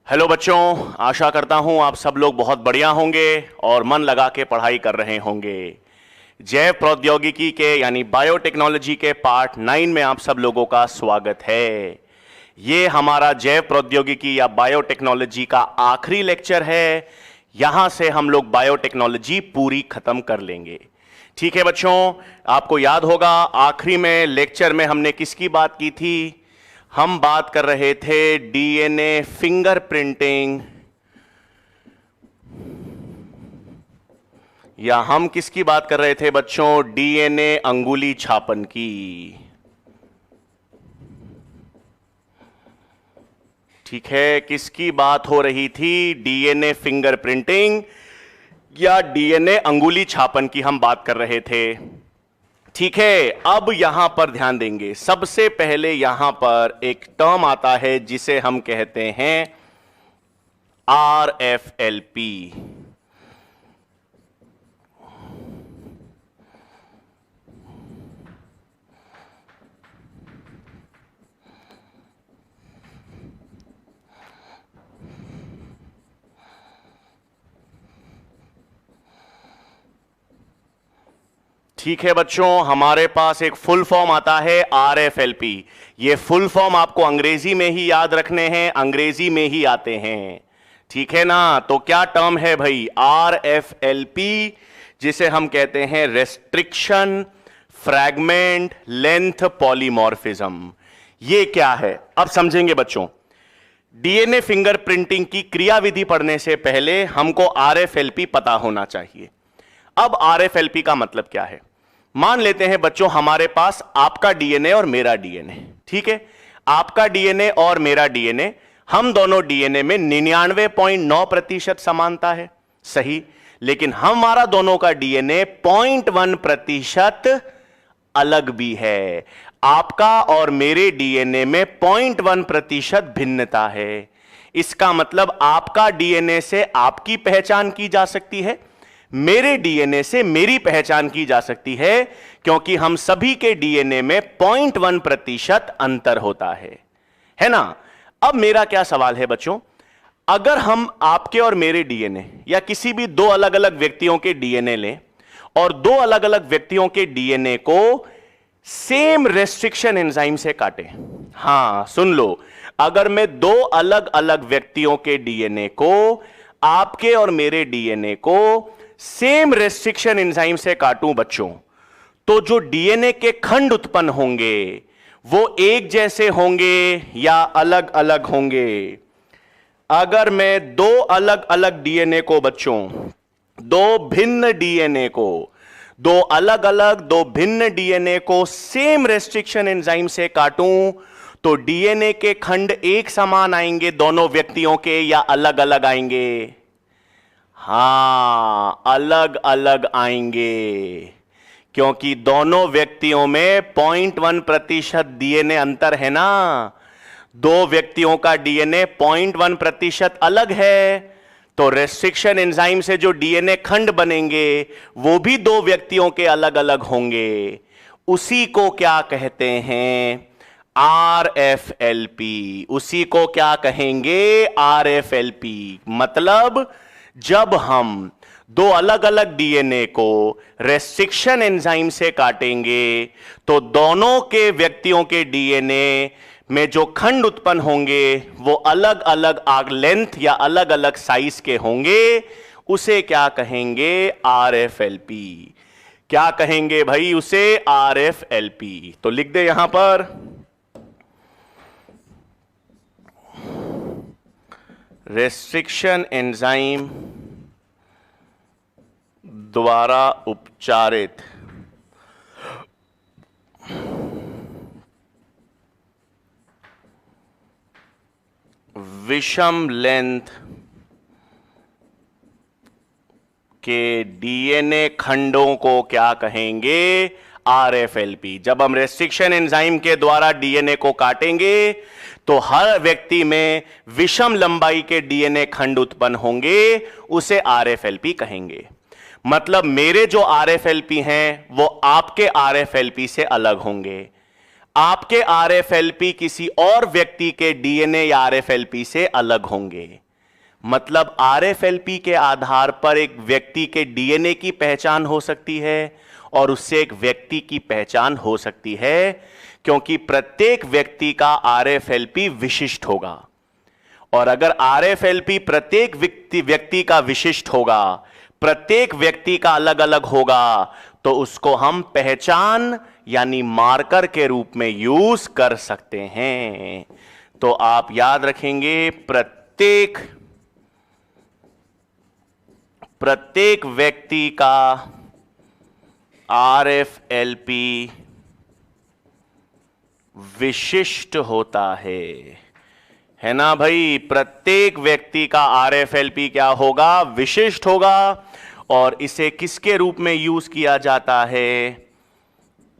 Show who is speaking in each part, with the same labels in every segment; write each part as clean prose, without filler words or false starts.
Speaker 1: Hello बच्चों, आशा करता हूं आप सब लोग बहुत बढ़िया होंगे और मन लगा के पढ़ाई कर रहे होंगे। जैव प्रौद्योगिकी के यानी बायोटेक्नोलॉजी के पार्ट 9 में आप सब लोगों का स्वागत है। ये हमारा जैव प्रौद्योगिकी या बायोटेक्नोलॉजी का आखिरी लेक्चर है। यहां से हम लोग बायोटेक्नोलॉजी पूरी खत्म कर लेंगे। ठीक है बच्चों, आपको याद होगा आखिरी में लेक्चर में हमने किसकी बात की थी? हम बात कर रहे थे डीएनए फिंगरप्रिंटिंग, या हम किसकी बात कर रहे थे बच्चों? डीएनए अंगुली छापन की। ठीक है, किसकी बात हो रही थी? डीएनए फिंगरप्रिंटिंग या डीएनए अंगुली छापन की हम बात कर रहे थे। ठीक है, अब यहां पर ध्यान देंगे। सबसे पहले यहां पर एक टर्म आता है जिसे हम कहते हैं RFLP। ठीक है बच्चों, हमारे पास एक फुल फॉर्म आता है RFLP। ये फुल फॉर्म आपको अंग्रेजी में ही याद रखने हैं, अंग्रेजी में ही आते हैं। ठीक है ना? तो क्या टर्म है भाई? RFLP, जिसे हम कहते हैं रेस्ट्रिक्शन फ्रैगमेंट लेंथ पॉलीमॉर्फिज्म। ये क्या है अब समझेंगे बच्चों। डीएनए फिंगरप्रिंटिंग की क्रियाविधि पढ़ने से पहले हमको RFLP पता होना चाहिए। अब RFLP का मतलब क्या है? मान लेते हैं बच्चों हमारे पास आपका डीएनए और मेरा डीएनए। ठीक है, आपका डीएनए और मेरा डीएनए, हम दोनों डीएनए में 99.9% समानता है, सही। लेकिन हमारा दोनों का डीएनए 0.1% अलग भी है। आपका और मेरे डीएनए में 0.1% भिन्नता है। इसका मतलब आपका डीएनए से आपकी पहचान की जा सकती है, मेरे डीएनए से मेरी पहचान की जा सकती है, क्योंकि हम सभी के डीएनए में 0.1% अंतर होता है ना? अब मेरा क्या सवाल है बच्चों, अगर हम आपके और मेरे डीएनए या किसी भी दो अलग अलग व्यक्तियों के डीएनए लें और दो अलग अलग व्यक्तियों के डीएनए को सेम रेस्ट्रिक्शन एंजाइम से काटें। हां सुन लो, अगर मैं दो अलग अलग व्यक्तियों के डीएनए को, आपके और मेरे डीएनए को सेम रेस्ट्रिक्शन एंजाइम से काटूं बच्चों, तो जो डीएनए के खंड उत्पन्न होंगे वो एक जैसे होंगे या अलग अलग होंगे? अगर मैं दो अलग अलग डीएनए को बच्चों, दो भिन्न डीएनए को, दो अलग अलग दो भिन्न डीएनए को सेम रेस्ट्रिक्शन एंजाइम से काटूं, तो डीएनए के खंड एक समान आएंगे दोनों व्यक्तियों के या अलग अलग आएंगे? हां, अलग अलग आएंगे, क्योंकि दोनों व्यक्तियों में 0.1% डीएनए अंतर है ना। दो व्यक्तियों का डीएनए 0.1% अलग है, तो रेस्ट्रिक्शन एंजाइम से जो डीएनए खंड बनेंगे वो भी दो व्यक्तियों के अलग अलग होंगे। उसी को क्या कहते हैं? RFLP। उसी को क्या कहेंगे? RFLP। मतलब जब हम दो अलग अलग डीएनए को रेस्ट्रिक्शन एंजाइम से काटेंगे तो दोनों के व्यक्तियों के डीएनए में जो खंड उत्पन्न होंगे वो अलग अलग लेंथ या अलग अलग साइज के होंगे। उसे क्या कहेंगे? RFLP। क्या कहेंगे भाई उसे? RFLP। तो लिख दे यहां पर, रेस्ट्रिक्शन एंजाइम द्वारा उपचारित विषम लेंथ के डीएनए खंडों को क्या कहेंगे? RFLP। जब हम रेस्ट्रिक्शन एंजाइम के द्वारा डीएनए को काटेंगे तो हर व्यक्ति में विषम लंबाई के डीएनए खंड उत्पन्न होंगे, उसे RFLP कहेंगे। मतलब मेरे जो RFLP हैं वो आपके RFLP से अलग होंगे। आपके आरएफएलपी किसी और व्यक्ति के डीएनए या आरएफएलपी से अलग होंगे। मतलब आरएफएलपी के आधार पर एक व्यक्ति के डीएनए की पहचान हो सकती है और उससे एक व्यक्ति की पहचान हो सकती है, क्योंकि प्रत्येक व्यक्ति का आरएफएलपी विशिष्ट होगा। और अगर आरएफएलपी प्रत्येक व्यक्ति का विशिष्ट होगा, प्रत्येक व्यक्ति का अलग अलग होगा, तो उसको हम पहचान यानी मार्कर के रूप में यूज कर सकते हैं। तो आप याद रखेंगे, प्रत्येक व्यक्ति का आरएफएलपी विशिष्ट होता है ना भाई। प्रत्येक व्यक्ति का आरएफएलपी क्या होगा? विशिष्ट होगा। और इसे किसके रूप में यूज किया जाता है?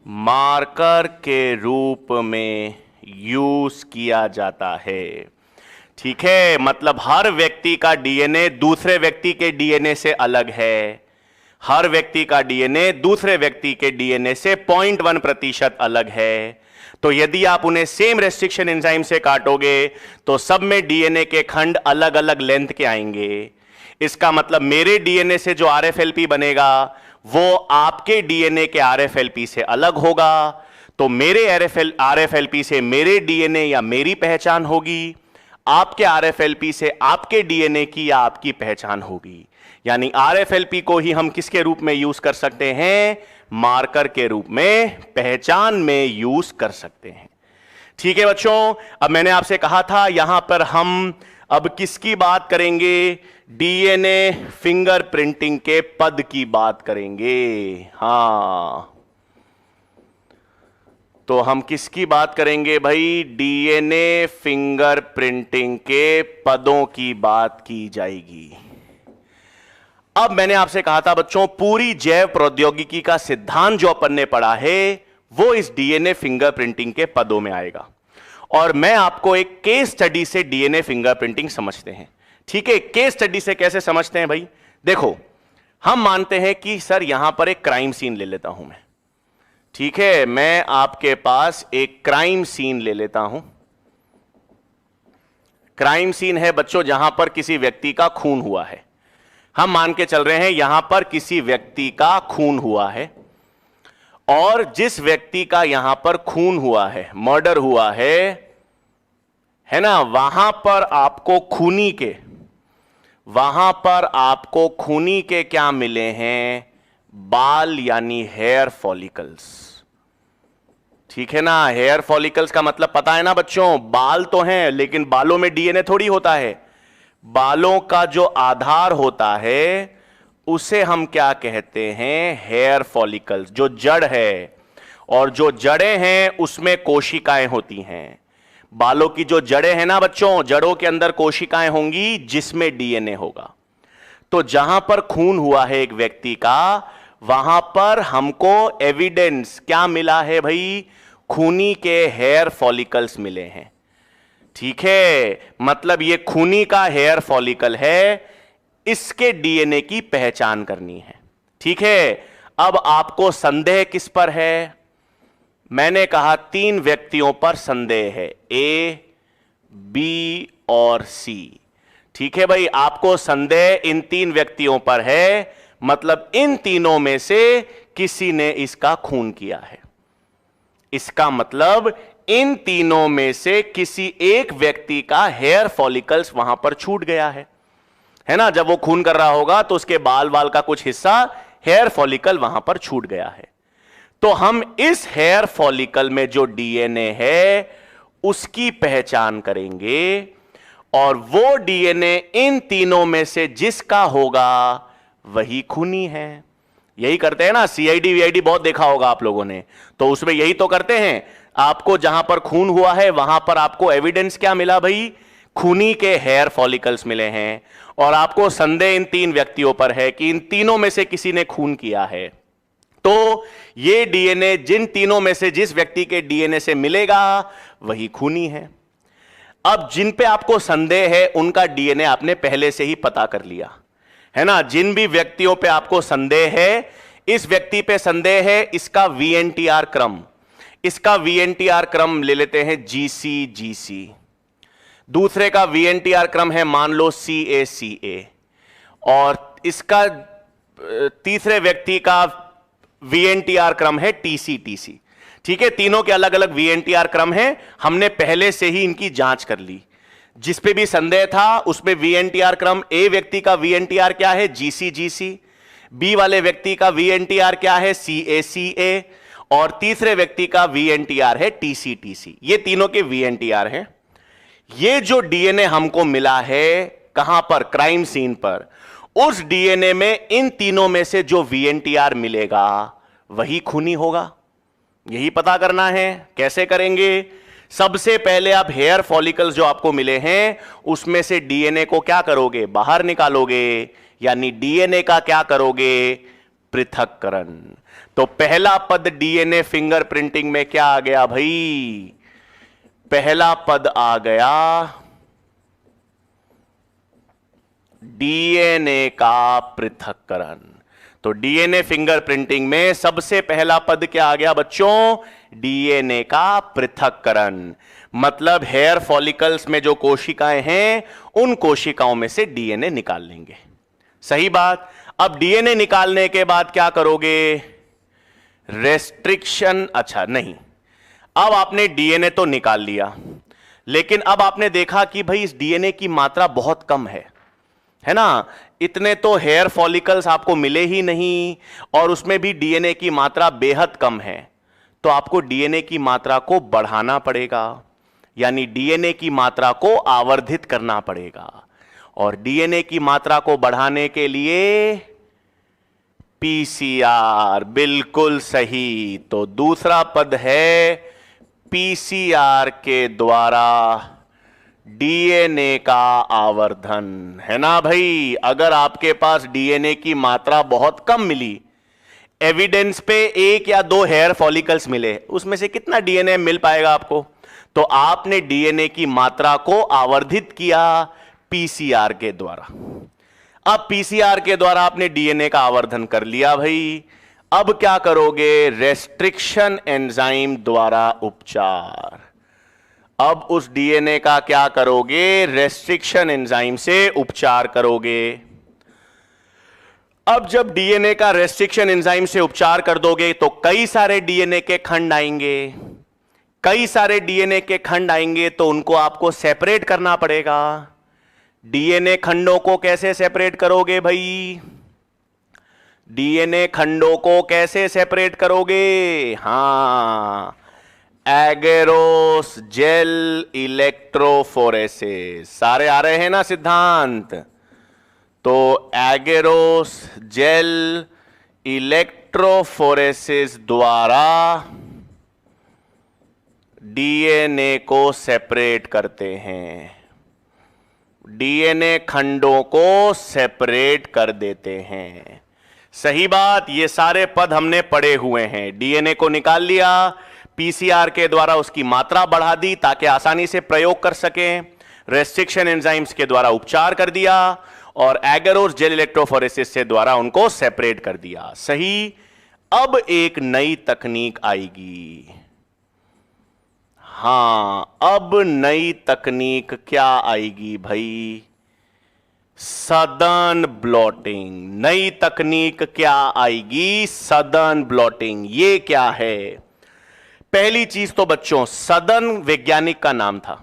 Speaker 1: मार्कर के रूप में यूज किया जाता है। ठीक है, मतलब हर व्यक्ति का डीएनए दूसरे व्यक्ति के डीएनए से अलग है। हर व्यक्ति का डीएनए दूसरे व्यक्ति के डीएनए से 0.1% अलग है। तो यदि आप उन्हें सेम रेस्ट्रिक्शन एंजाइम से काटोगे तो सब में डीएनए के खंड अलग अलग लेंथ के आएंगे। इसका मतलब मेरे डीएनए से जो आरएफएलपी बनेगा वो आपके डीएनए के आरएफएलपी से अलग होगा। तो मेरे आरएफएलपी से मेरे डीएनए या मेरी पहचान होगी, आपके आरएफएलपी से आपके डीएनए की या आपकी पहचान होगी। यानी आरएफएलपी को ही हम किसके रूप में यूज कर सकते हैं? मार्कर के रूप में, पहचान में यूज कर सकते हैं। ठीक है बच्चों, अब मैंने आपसे कहा था यहां पर हम अब किसकी बात करेंगे? डीएनए फिंगरप्रिंटिंग के पद की बात करेंगे। हां, तो हम किसकी बात करेंगे भाई? डीएनए फिंगरप्रिंटिंग के पदों की बात की जाएगी। अब मैंने आपसे कहा था बच्चों, पूरी जैव प्रौद्योगिकी का सिद्धांत जो अपन ने पढ़ा है वो इस डीएनए फिंगरप्रिंटिंग के पदों में आएगा। और मैं आपको एक केस स्टडी से डीएनए फिंगरप्रिंटिंग समझते हैं। ठीक है, केस स्टडी से कैसे समझते हैं भाई? देखो, हम मानते हैं कि सर यहां पर एक क्राइम सीन ले लेता हूं मैं। ठीक है, मैं आपके पास एक क्राइम सीन ले लेता हूं। क्राइम सीन है बच्चों जहां पर किसी व्यक्ति का खून हुआ है। हम मान के चल रहे हैं यहां पर किसी व्यक्ति का खून हुआ है, और जिस व्यक्ति का यहां पर खून हुआ है, मर्डर हुआ है ना, वहां पर आपको खूनी के क्या मिले हैं? बाल यानी हेयर फॉलिकल्स। ठीक है ना, हेयर फॉलिकल्स का मतलब पता है ना बच्चों? बाल तो हैं लेकिन बालों में डीएनए थोड़ी होता है। बालों का जो आधार होता है उसे हम क्या कहते हैं? Hair follicles. जो जड़ है, और जो जड़ें हैं उसमें कोशिकाएं होती हैं। बालों की जो जड़ें हैं ना बच्चों, जड़ों के अंदर कोशिकाएं होंगी जिसमें डीएनए होगा। तो जहां पर खून हुआ है एक व्यक्ति का, वहां पर हमको एविडेंस क्या मिला है भाई? खूनी के हेयर फॉलिकल्स मिले हैं। ठीक है, मतलब ये खूनी का हेयर फॉलिकल है, इसके डीएनए की पहचान करनी है। ठीक है, अब आपको संदेह किस पर है? मैंने कहा 3 व्यक्तियों पर संदेह है, ए, बी और सी। ठीक है भाई, आपको संदेह इन 3 व्यक्तियों पर है, मतलब इन तीनों में से किसी ने इसका खून किया है। इसका मतलब इन तीनों में से किसी एक व्यक्ति का हेयर फॉलिकल्स वहां पर छूट गया है ना। जब वो खून कर रहा होगा तो उसके बाल का कुछ हिस्सा, हेयर फॉलिकल वहां पर छूट गया है। तो हम इस हेयर फॉलिकल में जो डीएनए है उसकी पहचान करेंगे, और वो डीएनए इन तीनों में से जिसका होगा वही खूनी है। यही करते हैं ना, सीआईडी वीआईडी बहुत देखा होगा आप लोगों ने, तो उसमें यही तो करते हैं। आपको जहां पर खून हुआ है वहां पर आपको एविडेंस क्या मिला भाई? खूनी के हेयर फॉलिकल्स मिले हैं, और आपको संदेह इन 3 व्यक्तियों पर है कि इन तीनों में से किसी ने खून किया है। तो ये डीएनए जिन तीनों में से जिस व्यक्ति के डीएनए से मिलेगा वही खूनी है। अब जिन पे आपको संदेह है उनका डीएनए आपने पहले से ही पता कर लिया है ना। जिन भी व्यक्तियों पे आपको संदेह है, इस व्यक्ति पे संदेह है, इसका वीएनटीआर क्रम, इसका वीएनटीआर क्रम ले लेते हैं जीसी जीसी, दूसरे का वीएनटीआर क्रम है मान लो सीए सीए, और इसका तीसरे व्यक्ति का वीएनटीआर क्रम है टीसी टीसी। ठीक है, तीनों के अलग अलग वीएनटीआर क्रम हैं, हमने पहले से ही इनकी जांच कर ली। जिस पे भी संदेह था उसमें वीएनटीआर क्रम, ए व्यक्ति का वीएनटीआर क्या है जीसी जीसी, बी वाले व्यक्ति का वीएनटीआर क्या है सीए सीए, और तीसरे व्यक्ति का वीएनटीआर है टीसी टीसी। ये तीनों के वीएनटीआर हैं। ये जो डीएनए हमको मिला है कहां पर, क्राइम सीन पर, उस डीएनए में इन तीनों में से जो वीएनटीआर मिलेगा वही खूनी होगा। यही पता करना है। कैसे करेंगे? सबसे पहले आप हेयर फॉलिकल्स जो आपको मिले हैं उसमें से डीएनए को क्या करोगे, बाहर निकालोगे, यानी डीएनए का क्या करोगे, पृथक्करण। तो पहला पद डीएनए फिंगरप्रिंटिंग में क्या आ गया भाई, पहला पद आ गया डीएनए का पृथक्करण। तो डीएनए फिंगरप्रिंटिंग में सबसे पहला पद क्या आ गया बच्चों, डीएनए का पृथक्करण। मतलब हेयर फॉलिकल्स में जो कोशिकाएं हैं उन कोशिकाओं में से डीएनए निकाल लेंगे। सही बात। अब डीएनए निकालने के बाद क्या करोगे, रेस्ट्रिक्शन। अच्छा नहीं, अब आपने डीएनए तो निकाल लिया, लेकिन अब आपने देखा कि भाई इस डीएनए की मात्रा बहुत कम है ना, इतने तो हेयर फॉलिकल्स आपको मिले ही नहीं, और उसमें भी डीएनए की मात्रा बेहद कम है। तो आपको डीएनए की मात्रा को बढ़ाना पड़ेगा, यानी डीएनए की मात्रा को आवर्धित करना पड़ेगा। और डीएनए की मात्रा को बढ़ाने के लिए पीसीआर, बिल्कुल सही। तो दूसरा पद है पीसीआर के द्वारा डीएनए का आवर्धन, है ना भाई। अगर आपके पास डीएनए की मात्रा बहुत कम मिली, एविडेंस पे एक या दो हेयर फॉलिकल्स मिले, उसमें से कितना डीएनए मिल पाएगा आपको? तो आपने डीएनए की मात्रा को आवर्धित किया पीसीआर के द्वारा। अब पीसीआर के द्वारा आपने डीएनए का आवर्धन कर लिया भाई। अब क्या करोगे, रेस्ट्रिक्शन एंजाइम द्वारा उपचार। अब उस डीएनए का क्या करोगे, रेस्ट्रिक्शन एंजाइम से उपचार करोगे। अब जब डीएनए का रेस्ट्रिक्शन एंजाइम से उपचार कर दोगे तो कई सारे डीएनए के खंड आएंगे। कई सारे डीएनए के खंड आएंगे तो उनको आपको सेपरेट करना पड़ेगा। डीएनए खंडों को कैसे सेपरेट करोगे भाई, डीएनए खंडों को कैसे सेपरेट करोगे? हां, एगेरोस जेल इलेक्ट्रोफोरेसिस। सारे आ रहे हैं ना सिद्धांत? तो एगेरोस जेल इलेक्ट्रोफोरेसिस द्वारा डीएनए को सेपरेट करते हैं, डीएनए खंडों को सेपरेट कर देते हैं। सही बात। ये सारे पद हमने पढ़े हुए हैं। डीएनए को निकाल लिया, पीसीआर के द्वारा उसकी मात्रा बढ़ा दी ताकि आसानी से प्रयोग कर सकें, रेस्ट्रिक्शन एंजाइम्स के द्वारा उपचार कर दिया, और एगेरोस जेल इलेक्ट्रोफोरेसिस से द्वारा उनको सेपरेट कर दिया। सही। अब एक नई तकनीक आएगी। हां, अब नई तकनीक क्या आएगी भाई, सदर्न ब्लॉटिंग। नई तकनीक क्या आएगी, सदर्न ब्लॉटिंग। ये क्या है? पहली चीज तो बच्चों, सदर्न वैज्ञानिक का नाम था,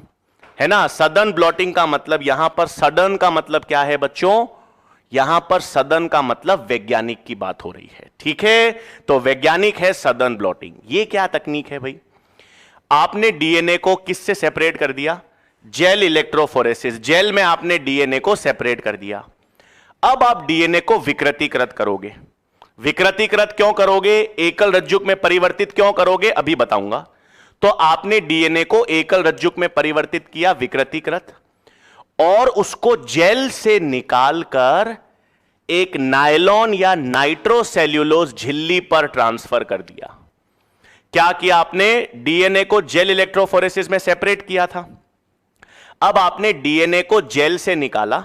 Speaker 1: है ना। सदर्न ब्लॉटिंग का मतलब, यहां पर सदर्न का मतलब क्या है बच्चों, यहां पर सदर्न का मतलब वैज्ञानिक की बात हो रही है। ठीक है, तो वैज्ञानिक है सदर्न ब्लॉटिंग। ये क्या तकनीक है भाई? आपने डीएनए को किससे सेपरेट कर दिया, जेल इलेक्ट्रोफोरेसिस। जेल में आपने डीएनए को सेपरेट कर दिया। अब आप डीएनए को विकृतीकृत करोगे। विकृतीकृत क्यों करोगे, एकल रज्जुक में परिवर्तित क्यों करोगे, अभी बताऊंगा। तो आपने डीएनए को एकल रज्जुक में परिवर्तित किया, विकृतीकृत, और उसको जेल से निकालकर एक नायलॉन या नाइट्रोसेल्यूलोज झिल्ली पर ट्रांसफर कर दिया। क्या किया आपने, डीएनए को जेल इलेक्ट्रोफोरेसिस में सेपरेट किया था। अब आपने डीएनए को जेल से निकाला,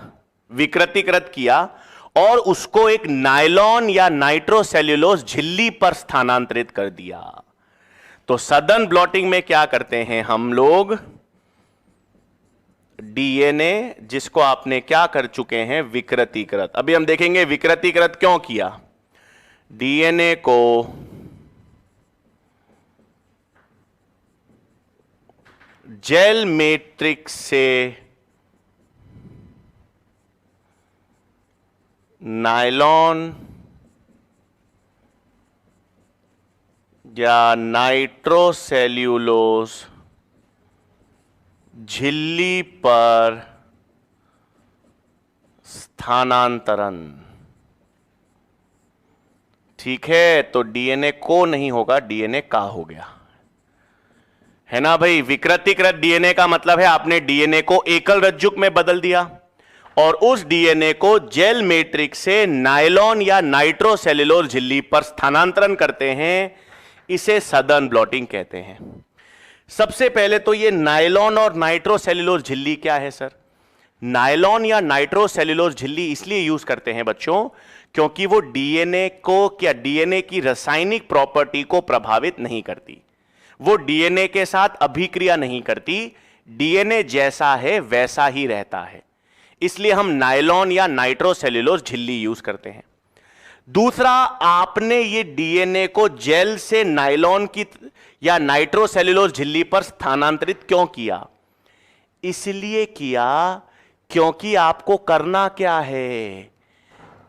Speaker 1: विकृतीकृत किया, और उसको एक नायलॉन या नाइट्रोसेल्यूलोज झिल्ली पर स्थानांतरित कर दिया। तो सदर्न ब्लॉटिंग में क्या करते हैं हम लोग, डीएनए जिसको आपने क्या कर चुके हैं, विकृतीकृत। अभी हम देखेंगे विकृतीकृत क्यों किया। डीएनए को जेल मैट्रिक्स से नायलॉन या नाइट्रोसेल्यूलोज झिल्ली पर स्थानांतरण। ठीक है, तो डीएनए को नहीं होगा, डीएनए का हो गया, है ना भाई। विकृतीकृत डीएनए का मतलब है आपने डीएनए को एकल रज्जुक में बदल दिया और उस डीएनए को जेल मैट्रिक्स से नायलॉन या नाइट्रोसेल्यूलोज झिल्ली पर स्थानांतरण करते हैं, इसे सदर्न ब्लॉटिंग कहते हैं। सबसे पहले तो ये नायलॉन और नाइट्रोसेल्यूलोज झिल्ली क्या है सर? नायलॉन या नाइट्रोसेल्यूलोज झिल्ली इसलिए यूज करते हैं बच्चों क्योंकि वो डीएनए को क्या डीएनए की रासायनिक प्रॉपर्टी को प्रभावित नहीं करती, वो डीएनए के साथ अभिक्रिया नहीं करती, डीएनए जैसा है वैसा ही रहता है, इसलिए हम नायलॉन या नाइट्रोसेल्यूलोज झिल्ली यूज करते हैं। दूसरा, आपने ये डीएनए को जेल से नायलॉन की या नाइट्रोसेल्यूलोज झिल्ली पर स्थानांतरित क्यों किया? इसलिए किया क्योंकि आपको करना क्या है,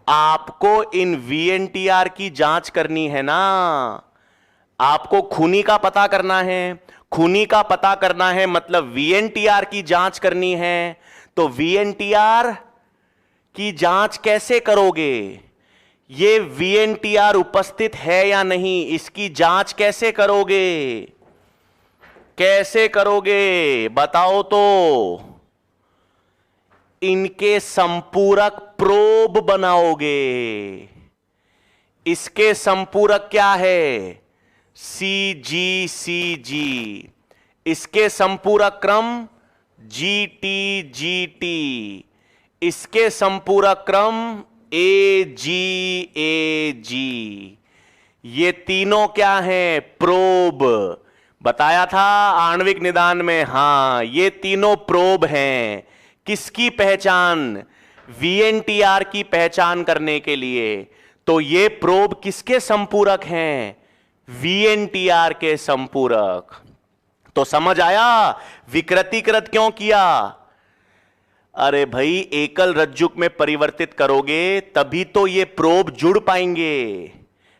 Speaker 1: आपको इन वीएनटीआर की जांच करनी है ना, आपको खूनी का पता करना है, खूनी का पता करना है मतलब वीएनटीआर की जांच करनी है। तो वीएनटीआर की जांच कैसे करोगे? ये वीएनटीआर उपस्थित है या नहीं, इसकी जांच कैसे करोगे? कैसे करोगे बताओ तो? इनके संपूरक प्रोब बनाओगे। इसके संपूरक क्या है? CG। इसके संपूरक क्रम GT। इसके संपूरक क्रम AG। ये तीनों क्या हैं? प्रोब। बताया था आणविक निदान में, हां ये तीनों प्रोब हैं। किसकी पहचान? वीएनटीआर की पहचान करने के लिए। तो ये प्रोब किसके संपूरक हैं? वीएनटीआर के संपूरक। तो समझ आया विकृतीकृत क्यों किया? अरे भाई एकल रज्जुक में परिवर्तित करोगे तभी तो ये प्रोब जुड़ पाएंगे,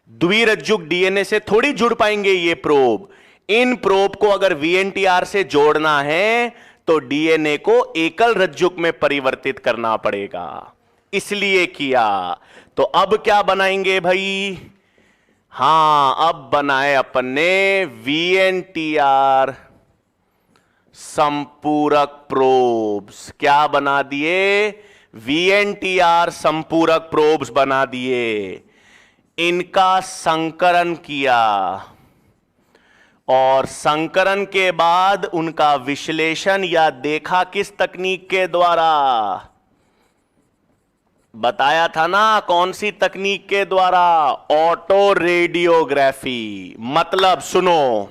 Speaker 1: द्विरज्जुक डीएनए से थोड़ी जुड़ पाएंगे ये प्रोब। इन प्रोब को अगर वीएनटीआर से जोड़ना है तो डीएनए को एकल रज्जुक में परिवर्तित करना पड़ेगा, इसलिए किया। तो अब क्या बनाएंगे भाई? हां, अब बनाए अपन ने वीएनटीआर संपूरक प्रोब्स। क्या बना दिए? वीएनटीआर संपूरक प्रोब्स बना दिए। इनका संकरण किया और संकरण के बाद उनका विश्लेषण या देखा किस तकनीक के द्वारा? बताया था ना कौन सी तकनीक के द्वारा? Auto radiography. मतलब सुनो,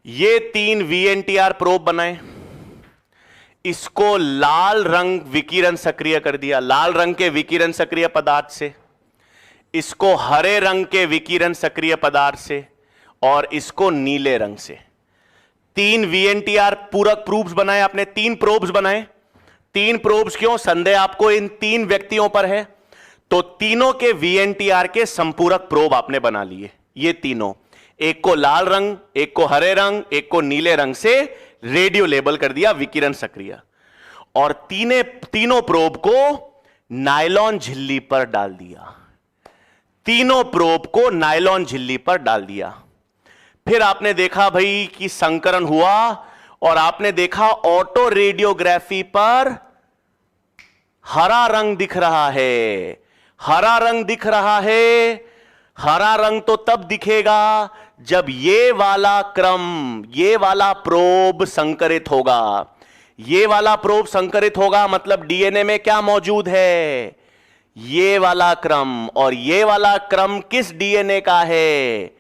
Speaker 1: ये 3 वीएनटीआर प्रोब बनाए, इसको लाल रंग विकिरण सक्रिय कर दिया, लाल रंग के विकिरण सक्रिय पदार्थ से, इसको हरे रंग के विकिरण सक्रिय पदार्थ से और इसको नीले रंग से। 3 वीएनटीआर पूरक प्रोब्स बनाए आपने, 3 प्रोब्स बनाए। 3 प्रोब्स क्यों? संदेह आपको इन 3 व्यक्तियों पर है, तो तीनों के वीएनटीआर के संपूरक प्रोब आपने बना लिए। ये तीनों, एक को लाल रंग, एक को हरे रंग, एक को नीले रंग से रेडियो लेबल कर दिया, विकिरण सक्रिय। और तीनों प्रोब को नायलॉन झिल्ली पर डाल दिया, तीनों प्रोब को नायलॉन झिल्ली पर डाल दिया। फिर आपने देखा भाई कि संकरण हुआ और आपने देखा ऑटो रेडियोग्राफी पर हरा रंग दिख रहा है। हरा रंग दिख रहा है, हरा रंग तो तब दिखेगा जब ये वाला क्रम, ये वाला प्रोब संकरित होगा। ये वाला प्रोब संकरित होगा मतलब डीएनए में क्या मौजूद है? ये वाला क्रम। और ये वाला क्रम किस डीएनए का है?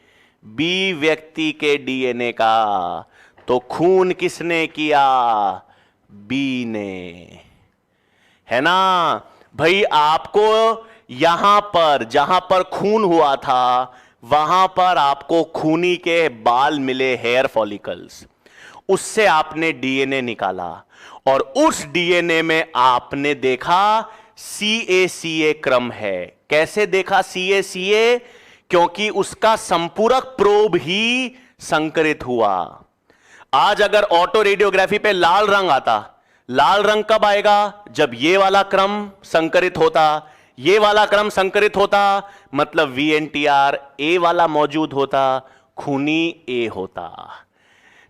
Speaker 1: बी व्यक्ति के डीएनए का। तो खून किसने किया? बी ने, है ना भाई। आपको यहां पर जहां पर खून हुआ था वहां पर आपको खूनी के बाल मिले, हेयर फॉलिकल्स। उससे आपने डीएनए निकाला और उस डीएनए में आपने देखा सीए क्रम है। कैसे देखा सीए? क्योंकि उसका संपूरक प्रोब ही संकरित हुआ। आज अगर ऑटो रेडियोग्राफी पे लाल रंग आता, लाल रंग कब आएगा? जब ये वाला क्रम संकरित होता, ये वाला क्रम संकरित होता, मतलब वीएनटीआर ए वाला मौजूद होता, खूनी ए होता।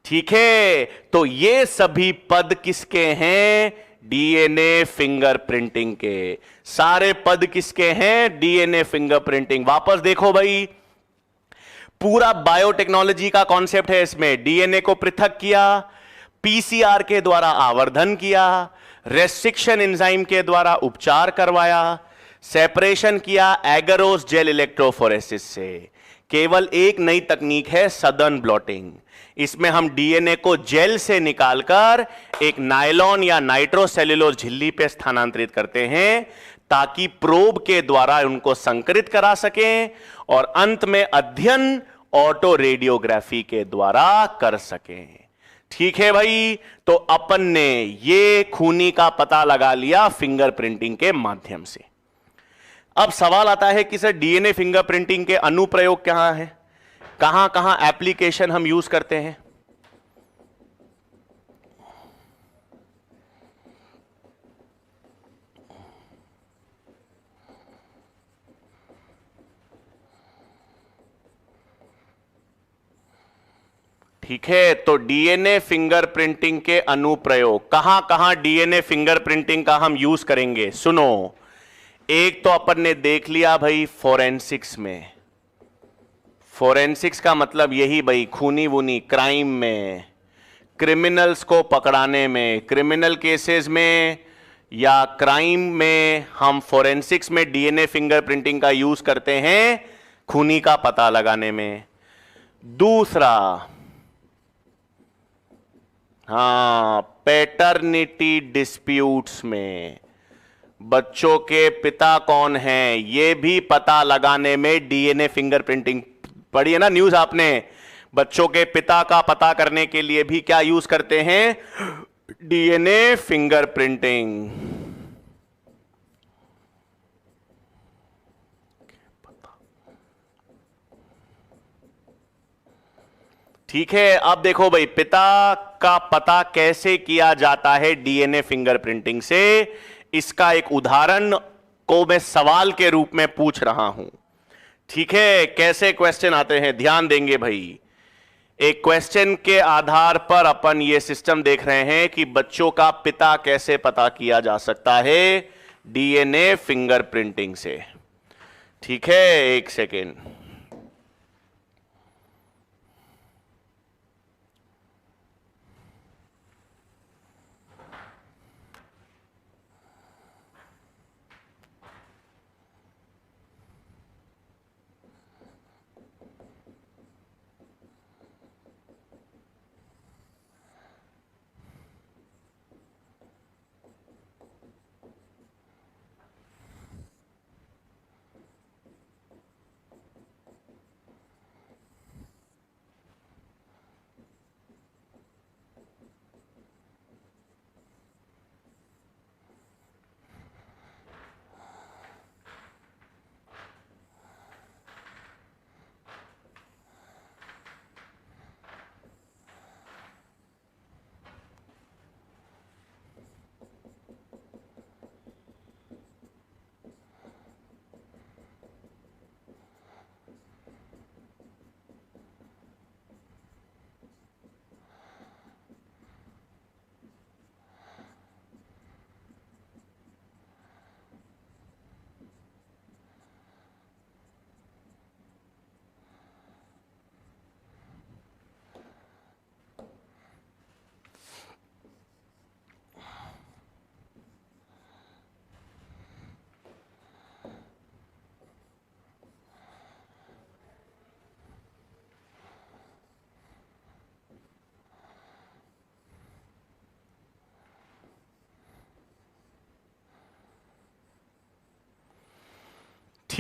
Speaker 1: ठीक है, तो ये सभी पद किसके हैं? डीएनए फिंगरप्रिंटिंग के। सारे पद किसके हैं? DNA fingerprinting. वापस देखो भाई, पूरा बायोटेक्नोलॉजी का कॉन्सेप्ट है इसमें। डीएनए को पृथक किया, पीसीआर के द्वारा आवर्धन किया, रेस्ट्रिक्शन एंजाइम के द्वारा उपचार करवाया, सेपरेशन किया एगरोस जेल इलेक्ट्रोफोरेसिस से। केवल एक नई तकनीक है, सदर्न ब्लॉटिंग। इसमें हम डीएनए को जेल से निकालकर एक नायलॉन या नाइट्रोसेल्युलोज झिल्ली पे स्थानांतरित करते हैं ताकि प्रोब के द्वारा उनको संकरित करा सकें और अंत में अध्ययन ऑटो रेडियोग्राफी के द्वारा कर सकें। ठीक है भाई, तो अपन ने ये खूनी का पता लगा लिया फिंगरप्रिंटिंग के माध्यम से। अब सवाल आता है कि सर डीएनए फिंगरप्रिंटिंग के अनुप्रयोग कहां है, कहां कहां एप्लीकेशन हम यूज करते हैं? ठीक है, तो डीएनए फिंगरप्रिंटिंग के अनुप्रयोग कहां कहां डीएनए फिंगरप्रिंटिंग का हम यूज करेंगे? सुनो, एक तो अपन ने देख लिया भाई फोरेंसिक्स में। फोरेंसिक्स का मतलब यही भाई, खूनी वूनी क्राइम में, क्रिमिनल्स को पकड़ाने में, क्रिमिनल केसेस में या क्राइम में हम फोरेंसिक्स में डीएनए फिंगरप्रिंटिंग का यूज करते हैं खूनी का पता लगाने में। दूसरा, हां, पैटर्निटी डिस्प्यूट्स में, बच्चों के पिता कौन हैं यह भी पता लगाने में डीएनए फिंगरप्रिंटिंग। पढ़ी है ना न्यूज आपने? बच्चों के पिता का पता करने के लिए भी क्या यूज करते हैं? DNA fingerprinting. ठीक है, अब देखो भाई, पिता का पता कैसे किया जाता है डीएनए फिंगरप्रिंटिंग से, इसका एक उदाहरण को मैं सवाल के रूप में पूछ रहा हूं। ठीक है, कैसे क्वेश्चन आते हैं ध्यान देंगे भाई। एक क्वेश्चन के आधार पर अपन ये सिस्टम देख रहे हैं कि बच्चों का पिता कैसे पता किया जा सकता है डीएनए फिंगरप्रिंटिंग से। ठीक है, एक सेकेंड।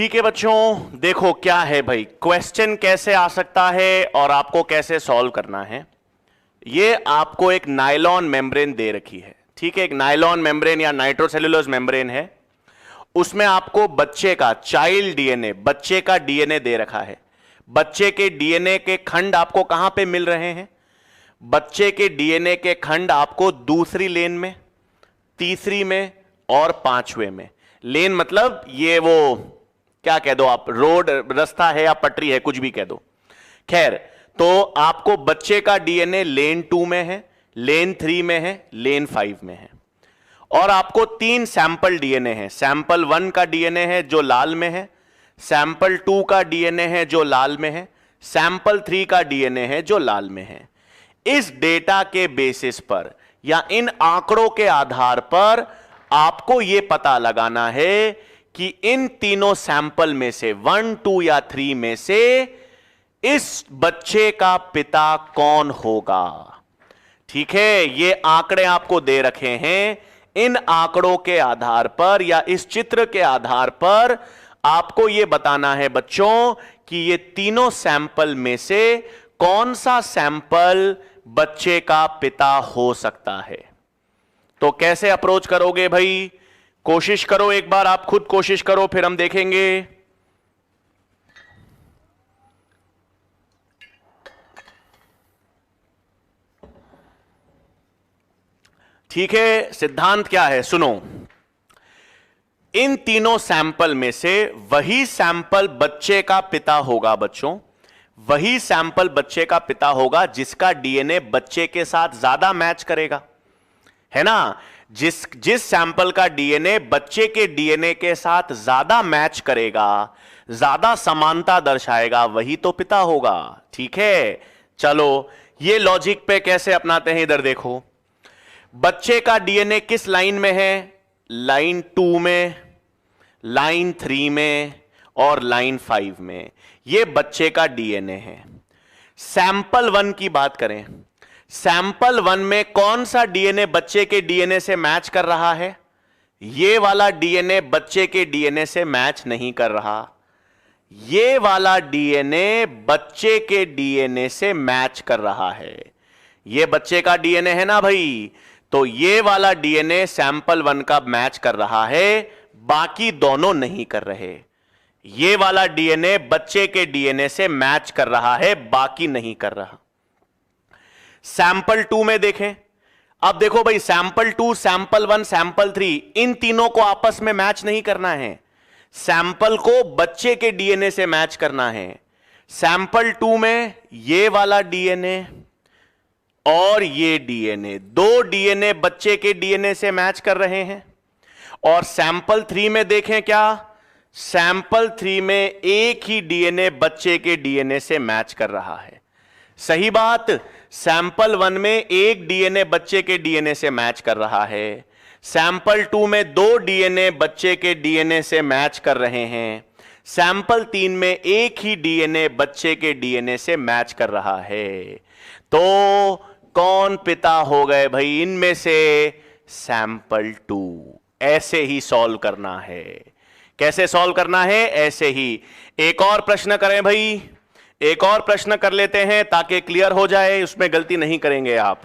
Speaker 1: ठीक है बच्चों, देखो क्या है भाई, क्वेश्चन कैसे आ सकता है और आपको कैसे सॉल्व करना है। ये आपको एक नायलॉन मेम्ब्रेन दे रखी है, ठीक है, एक नायलॉन मेम्ब्रेन या नाइट्रोसेल्युलोज मेम्ब्रेन है। उसमें आपको बच्चे का चाइल्ड डीएनए, बच्चे का डीएनए दे रखा है। बच्चे के डीएनए के खंड आपको कहां पे मिल रहे हैं? बच्चे के डीएनए के खंड आपको दूसरी लेन में, तीसरी में और पांचवें में। लेन मतलब ये वो क्या कह दो आप, रोड, रास्ता है या पटरी है, कुछ भी कह दो। खैर, तो आपको बच्चे का डीएनए लेन 2 में है, लेन 3 में है, लेन 5 में है। और आपको 3 सैंपल डीएनए है। सैंपल 1 का डीएनए है जो लाल में है, सैंपल 2 का डीएनए है जो लाल में है, सैंपल 3 का डीएनए है जो लाल में है। इस डेटा के बेसिस पर या इन आंकड़ों के आधार पर आपको यह पता लगाना है कि इन तीनों सैंपल में से 1, 2 या 3 में से इस बच्चे का पिता कौन होगा। ठीक है, ये आंकड़े आपको दे रखे हैं। इन आंकड़ों के आधार पर या इस चित्र के आधार पर आपको यह बताना है बच्चों कि ये तीनों सैंपल में से कौन सा सैंपल बच्चे का पिता हो सकता है। तो कैसे अप्रोच करोगे भाई? कोशिश करो, एक बार आप खुद कोशिश करो, फिर हम देखेंगे। ठीक है, सिद्धांत क्या है सुनो। इन तीनों सैंपल में से वही सैंपल बच्चे का पिता होगा बच्चों, वही सैंपल बच्चे का पिता होगा जिसका डीएनए बच्चे के साथ ज्यादा मैच करेगा, है ना। जिस सैंपल का डीएनए बच्चे के डीएनए के साथ ज्यादा मैच करेगा, ज्यादा समानता दर्शाएगा, वही तो पिता होगा। ठीक है, चलो ये लॉजिक पे कैसे अपनाते हैं, इधर देखो। बच्चे का डीएनए किस लाइन में है? लाइन 2 में, लाइन 3 में और लाइन 5 में। यह बच्चे का डीएनए है। सैंपल 1 की बात करें, सैंपल 1 में कौन सा डीएनए बच्चे के डीएनए से मैच कर रहा है? यह वाला डीएनए बच्चे के डीएनए से मैच नहीं कर रहा। यह वाला डीएनए बच्चे के डीएनए से मैच कर रहा है। यह बच्चे का डीएनए है ना भाई, तो ये वाला डीएनए सैंपल 1 का मैच कर रहा है, बाकी दोनों नहीं कर रहे। ये वाला डीएनए बच्चे के डीएनए से मैच कर रहा है, बाकी नहीं कर रहा। सैंपल 2 में देखें, अब देखो भाई, सैंपल 2, सैंपल 1, सैंपल 3, इन तीनों को आपस में मैच नहीं करना है। सैंपल को बच्चे के डीएनए से मैच करना है। सैंपल 2 में ये वाला डीएनए और ये डीएनए, दो डीएनए बच्चे के डीएनए से मैच कर रहे हैं। और सैंपल 3 में देखें, क्या सैंपल 3 में एक ही डीएनए बच्चे के डीएनए से मैच कर रहा है। सही बात, सैंपल 1 में एक डीएनए बच्चे के डीएनए से मैच कर रहा है। सैंपल 2 में दो डीएनए बच्चे के डीएनए से मैच कर रहे हैं। सैंपल 3 में एक ही डीएनए बच्चे के डीएनए से मैच कर रहा है। तो कौन पिता हो गए भाई इनमें से? सैंपल 2। ऐसे ही सॉल्व करना है। कैसे सॉल्व करना है? ऐसे ही। एक और प्रश्न करें भाई, एक और प्रश्न कर लेते हैं ताकि क्लियर हो जाए, उसमें गलती नहीं करेंगे आप।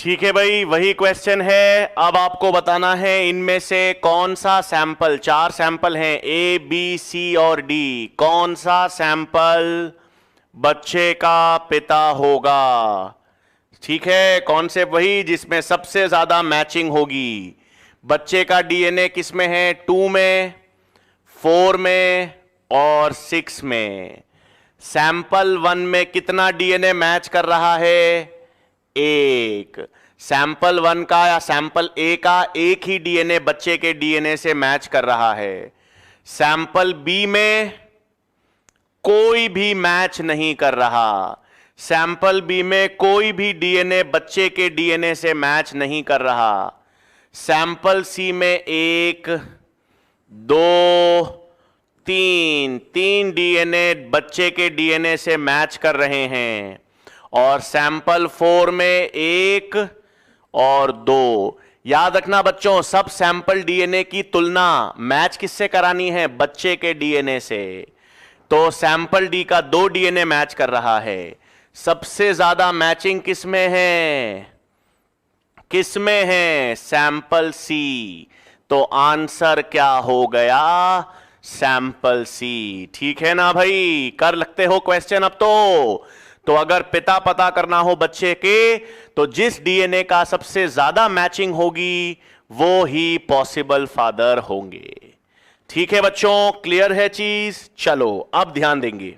Speaker 1: ठीक है भाई, वही क्वेश्चन है। अब आपको बताना है इनमें से कौन सा सैंपल, 4 सैंपल हैं ए बी सी और डी, कौन सा सैंपल बच्चे का पिता होगा। ठीक है, कॉन्सेप्ट वही जिसमें सबसे ज्यादा मैचिंग होगी। बच्चे का डीएनए किस में है, 2 में, 4 में और 6 में। सैंपल 1 में कितना डीएनए मैच कर रहा है, 1। सैंपल 1 का या सैंपल ए का एक ही डीएनए बच्चे के डीएनए से मैच कर रहा है। सैंपल बी में कोई भी मैच नहीं कर रहा। सैंपल बी में कोई भी डीएनए बच्चे के डीएनए से मैच नहीं कर रहा। सैंपल सी में 1 2 3 डीएनए बच्चे के डीएनए से मैच कर रहे हैं। और सैंपल 4 में 1 और 2। याद रखना बच्चों, सब सैंपल डीएनए की तुलना मैच किससे करानी है, बच्चे के डीएनए से। तो सैंपल डी का 2 डीएनए मैच कर रहा है। सबसे ज्यादा मैचिंग किसमें है, किसमें है, सैंपल सी। तो आंसर क्या हो गया, सैंपल सी। ठीक है ना भाई, कर लगते हो क्वेश्चन अब तो अगर पिता पता करना हो बच्चे के, तो जिस डीएनए का सबसे ज्यादा मैचिंग होगी वो ही पॉसिबल फादर होंगे। ठीक है बच्चों, क्लियर है चीज। चलो अब ध्यान देंगे।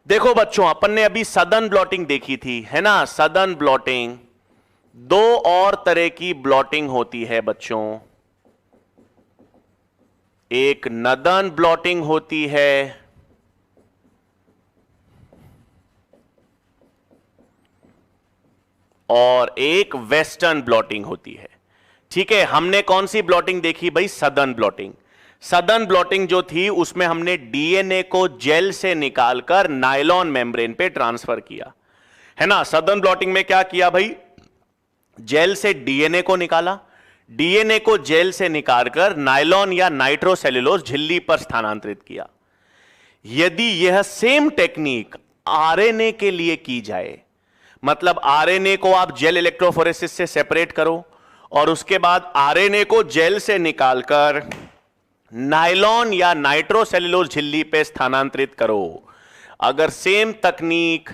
Speaker 1: देखो बच्चों, अपन ने अभी सदर्न ब्लॉटिंग देखी थी, है ना। सदर्न ब्लॉटिंग, 2 और तरह की ब्लॉटिंग होती है बच्चों। एक नदर्न ब्लॉटिंग होती है और एक वेस्टर्न ब्लॉटिंग होती है। ठीक है, हमने कौन सी ब्लॉटिंग देखी भाई, सदर्न ब्लॉटिंग। सदर्न ब्लॉटिंग जो थी उसमें हमने डीएनए को जेल से निकालकर नायलॉन मेम्ब्रेन पे ट्रांसफर किया, है ना। सदर्न ब्लॉटिंग में क्या किया भाई, जेल से डीएनए को निकाला, डीएनए को जेल से निकालकर नायलॉन या नाइट्रोसेल्युलोज झिल्ली पर स्थानांतरित किया। यदि यह सेम टेक्निक आरएनए के लिए की जाए, मतलब आरएनए को आप जेल इलेक्ट्रोफोरेसिस से सेपरेट करो और उसके बाद आरएनए को जेल से निकालकर नायलॉन या नाइट्रोसेल्युलोज झिल्ली पे स्थानांतरित करो। अगर सेम तकनीक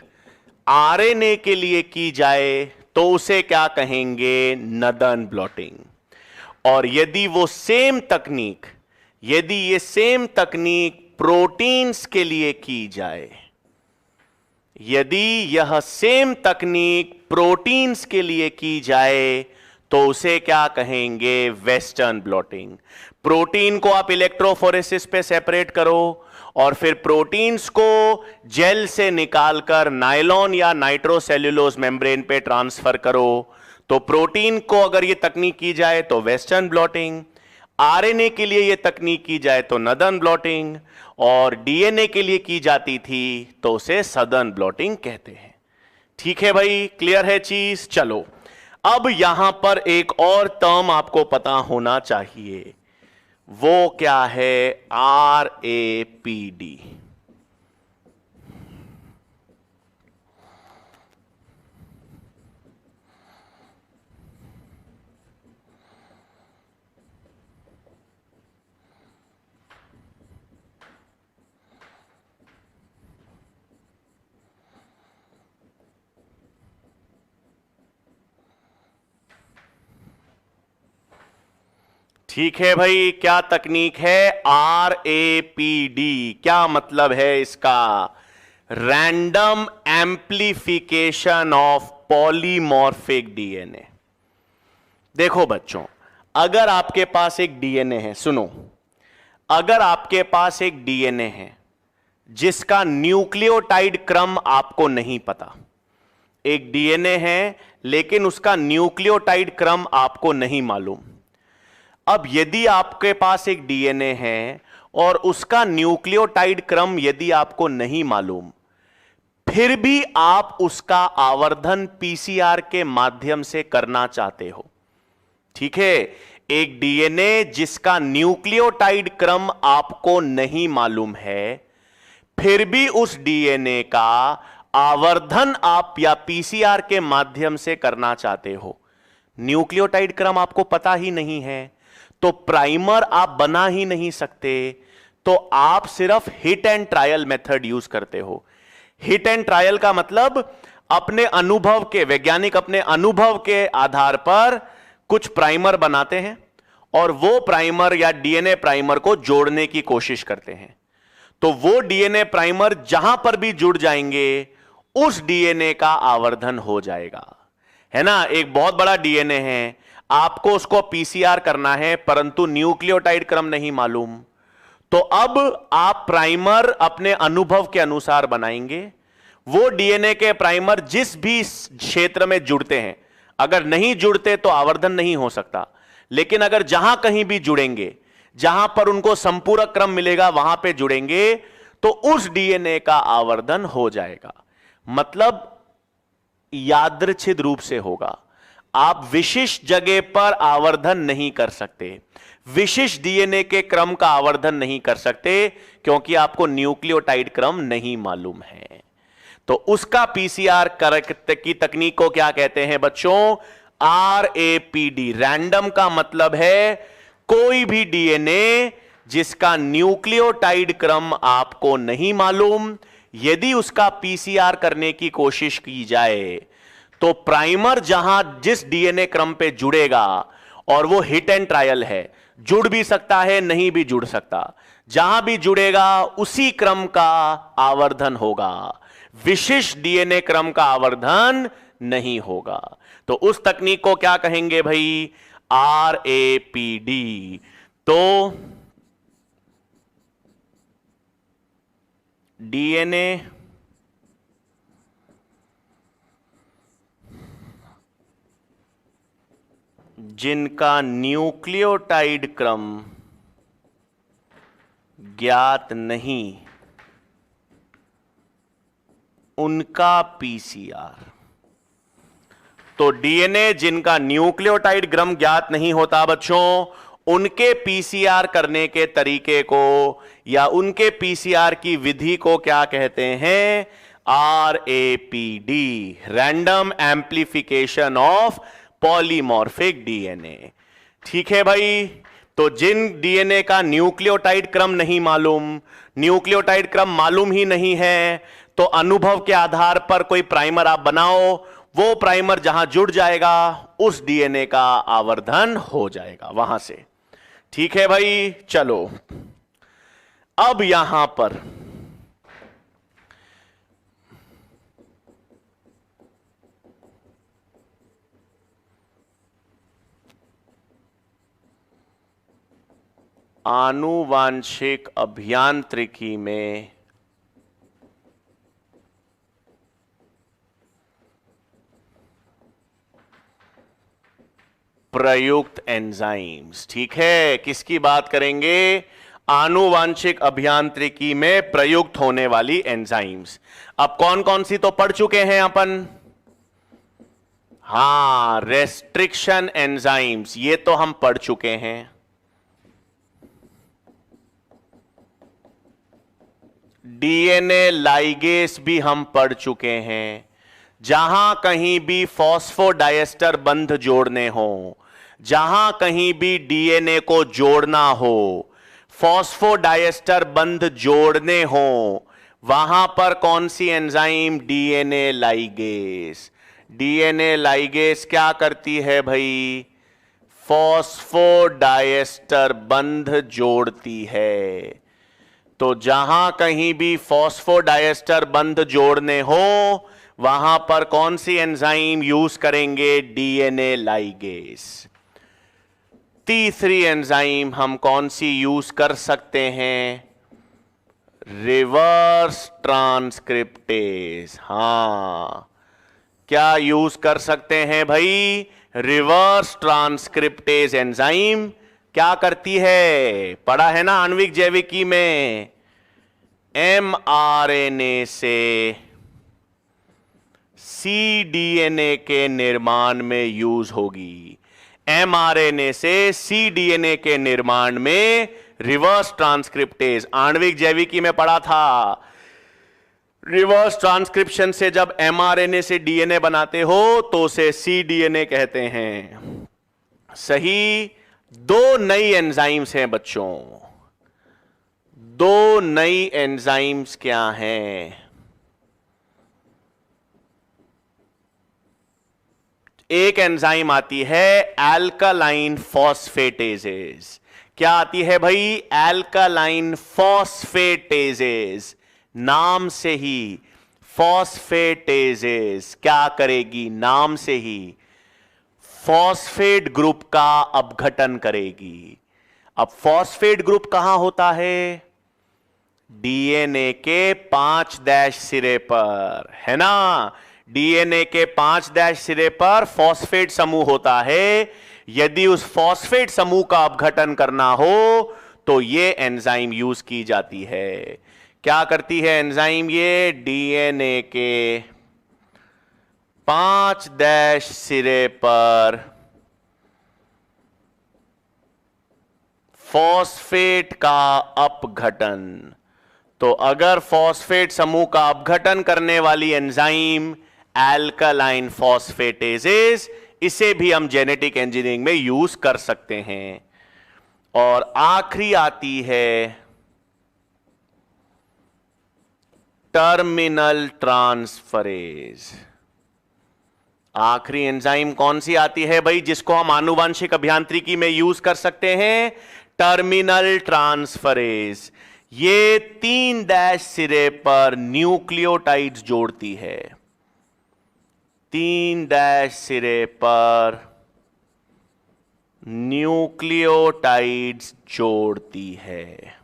Speaker 1: आरएनए के लिए की जाए तो उसे क्या कहेंगे, नदर्न ब्लॉटिंग। और यदि वो सेम तकनीक, यदि ये सेम तकनीक प्रोटीन्स के लिए की जाए, यदि यह सेम तकनीक प्रोटीन्स के लिए की जाए तो उसे क्या कहेंगे, वेस्टर्न ब्लॉटिंग। प्रोटीन को आप इलेक्ट्रोफोरेसिस पे सेपरेट करो और फिर प्रोटीन्स को जेल से निकालकर नायलॉन या नाइट्रोसेल्युलोज मेम्ब्रेन पे ट्रांसफर करो, तो प्रोटीन को अगर ये तकनीक की जाए तो वेस्टर्न ब्लॉटिंग, आरएनए के लिए ये तकनीक की जाए तो नदर्न ब्लॉटिंग, और डीएनए के लिए की जाती थी तो उसे सदर्न ब्लॉटिंग कहते हैं। ठीक है भाई, क्लियर है चीज। चलो अब यहां पर एक और टर्म आपको पता होना चाहिए, वो क्या है, RAPD। ठीक है भाई, क्या तकनीक है, RAPD। क्या मतलब है इसका, random amplification of polymorphic DNA. देखो बच्चों, अगर आपके पास एक डीएनए है, सुनो, अगर आपके पास एक डीएनए है जिसका न्यूक्लियोटाइड क्रम आपको नहीं पता, एक डीएनए है लेकिन उसका न्यूक्लियोटाइड क्रम आपको नहीं मालूम। अब यदि आपके पास एक डीएनए है और उसका न्यूक्लियोटाइड क्रम यदि आपको नहीं मालूम, फिर भी आप उसका आवर्धन पीसीआर के माध्यम से करना चाहते हो, ठीक है, एक डीएनए जिसका न्यूक्लियोटाइड क्रम आपको नहीं मालूम है, फिर भी उस डीएनए का आवर्धन आप या पीसीआर के माध्यम से करना चाहते हो, न्यूक्लियोटाइड क्रम आपको पता ही नहीं है, तो प्राइमर आप बना ही नहीं सकते, तो आप सिर्फ hit and trial method use करते हो। हिट एंड ट्रायल का मतलब अपने अनुभव के, वैज्ञानिक अपने अनुभव के आधार पर कुछ प्राइमर बनाते हैं और वो प्राइमर या डीएनए प्राइमर को जोड़ने की कोशिश करते हैं। तो वो डीएनए प्राइमर जहां पर भी जुड़ जाएंगे उस डीएनए का आवर्धन हो जाएगा, है ना। एक बहुत बड़ा डीएनए है, आपको उसको पीसीआर करना है, परंतु न्यूक्लियोटाइड क्रम नहीं मालूम, तो अब आप प्राइमर अपने अनुभव के अनुसार बनाएंगे। वो डीएनए के प्राइमर जिस भी क्षेत्र में जुड़ते हैं, अगर नहीं जुड़ते तो आवर्धन नहीं हो सकता, लेकिन अगर जहां कहीं भी जुड़ेंगे, जहां पर उनको संपूरक क्रम मिलेगा वहां पे जुड़ेंगे, तो उस डीएनए का आवर्धन हो जाएगा। मतलब यादृच्छिक रूप से होगा, आप विशिष्ट जगह पर आवर्धन नहीं कर सकते, विशिष्ट डीएनए के क्रम का आवर्धन नहीं कर सकते, क्योंकि आपको न्यूक्लियोटाइड क्रम नहीं मालूम है। तो उसका पीसीआर की तकनीक को क्या कहते हैं बच्चों? आरएपीडी। रैंडम का मतलब है कोई भी डीएनए जिसका न्यूक्लियोटाइड क्रम आपको नहीं मालूम, यदि उसका पीसीआर करने की कोशिश की जाए तो प्राइमर जहां जिस डीएनए क्रम पे जुड़ेगा, और वो हिट एंड ट्रायल है, जुड़ भी सकता है नहीं भी जुड़ सकता, जहां भी जुड़ेगा उसी क्रम का आवर्धन होगा, विशिष्ट डीएनए क्रम का आवर्धन नहीं होगा। तो उस तकनीक को क्या कहेंगे भाई? आरएपीडी। तो डीएनए जिनका न्यूक्लियोटाइड क्रम ज्ञात नहीं, उनका पीसीआर। तो डीएनए जिनका न्यूक्लियोटाइड क्रम ज्ञात नहीं होता बच्चों, उनके पीसीआर करने के तरीके को या उनके पीसीआर की विधि को क्या कहते हैं? RAPD, random amplification of polymorphic DNA. ठीक है भाई। तो जिन डीएनए का न्यूक्लियोटाइड क्रम नहीं मालूम, न्यूक्लियोटाइड क्रम मालूम ही नहीं है, तो अनुभव के आधार पर कोई प्राइमर आप बनाओ, वो प्राइमर जहां जुड़ जाएगा उस डीएनए का आवर्धन हो जाएगा वहां से। ठीक है भाई। चलो अब यहां पर आनुवांशिक अभियांत्रिकी में प्रयुक्त एंजाइम्स। ठीक है, किसकी बात करेंगे? आनुवांशिक अभियांत्रिकी में प्रयुक्त होने वाली एंजाइम्स। अब कौन कौन सी तो पढ़ चुके हैं अपन? हां, रेस्ट्रिक्शन एंजाइम्स, ये तो हम पढ़ चुके हैं। डीएनए लाइगेस भी हम पढ़ चुके हैं। जहां कहीं भी फॉस्फोडाइएस्टर बंध जोड़ने हो, जहां कहीं भी डीएनए को जोड़ना हो, फॉस्फोडाइएस्टर बंध जोड़ने हो, वहां पर कौन सी enzyme? DNA ligase. DNA ligase क्या करती है भाई? फॉस्फोडाइएस्टर बंध जोड़ती है। तो जहां कहीं भी फॉस्फोडाइएस्टर बंध जोड़ने हो, वहां पर कौन सी एंजाइम यूज करेंगे? DNA ligase. तीसरी एंजाइम हम कौन सी यूज कर सकते हैं? Reverse transcriptase. हां, क्या यूज कर सकते हैं भाई? रिवर्स ट्रांसक्रिप्टेज एंजाइम क्या करती है? पढ़ा है ना आणविक जैविकी में, एमआरएनए से सीडीएनए के निर्माण में यूज होगी। एमआरएनए से सीडीएनए के निर्माण में रिवर्स ट्रांसक्रिप्टेज, आणविक जैविकी में पढ़ा था। रिवर्स ट्रांसक्रिप्शन से जब एमआरएनए से डीएनए बनाते हो तो उसे cDNA कहते हैं। सही। दो नई एंजाइम्स हैं बच्चों। दो नई एंजाइम्स क्या हैं? एक एंजाइम आती है एल्कालाइन फॉस्फेटेजेस। क्या आती है भाई? एल्कालाइन फॉस्फेटेजेस। नाम से ही फॉस्फेटेजेस क्या करेगी? नाम से ही फॉस्फेट ग्रुप का अपघटन करेगी। अब फॉस्फेट ग्रुप कहां होता है? डीएनए के 5' सिरे पर, है ना? डीएनए के 5' सिरे पर फॉस्फेट समूह होता है। यदि उस फॉस्फेट समूह का अपघटन करना हो तो यह एंजाइम यूज की जाती है। क्या करती है एंजाइम? ये डीएनए के 5' सिरे पर फॉस्फेट का अपघटन। तो अगर फॉस्फेट समूह का अपघटन करने वाली एंजाइम एल्कालाइन फॉस्फेटेजेस, इसे भी हम जेनेटिक इंजीनियरिंग में यूज कर सकते हैं। और आखिरी आती है टर्मिनल ट्रांसफरेज। आखिरी एंजाइम कौन सी आती है भाई जिसको हम आनुवांशिक अभियांत्रिकी में यूज कर सकते हैं? Terminal transferase. ये 3' सिरे पर न्यूक्लियोटाइड्स जोड़ती है। 3' सिरे पर न्यूक्लियोटाइड्स जोड़ती है।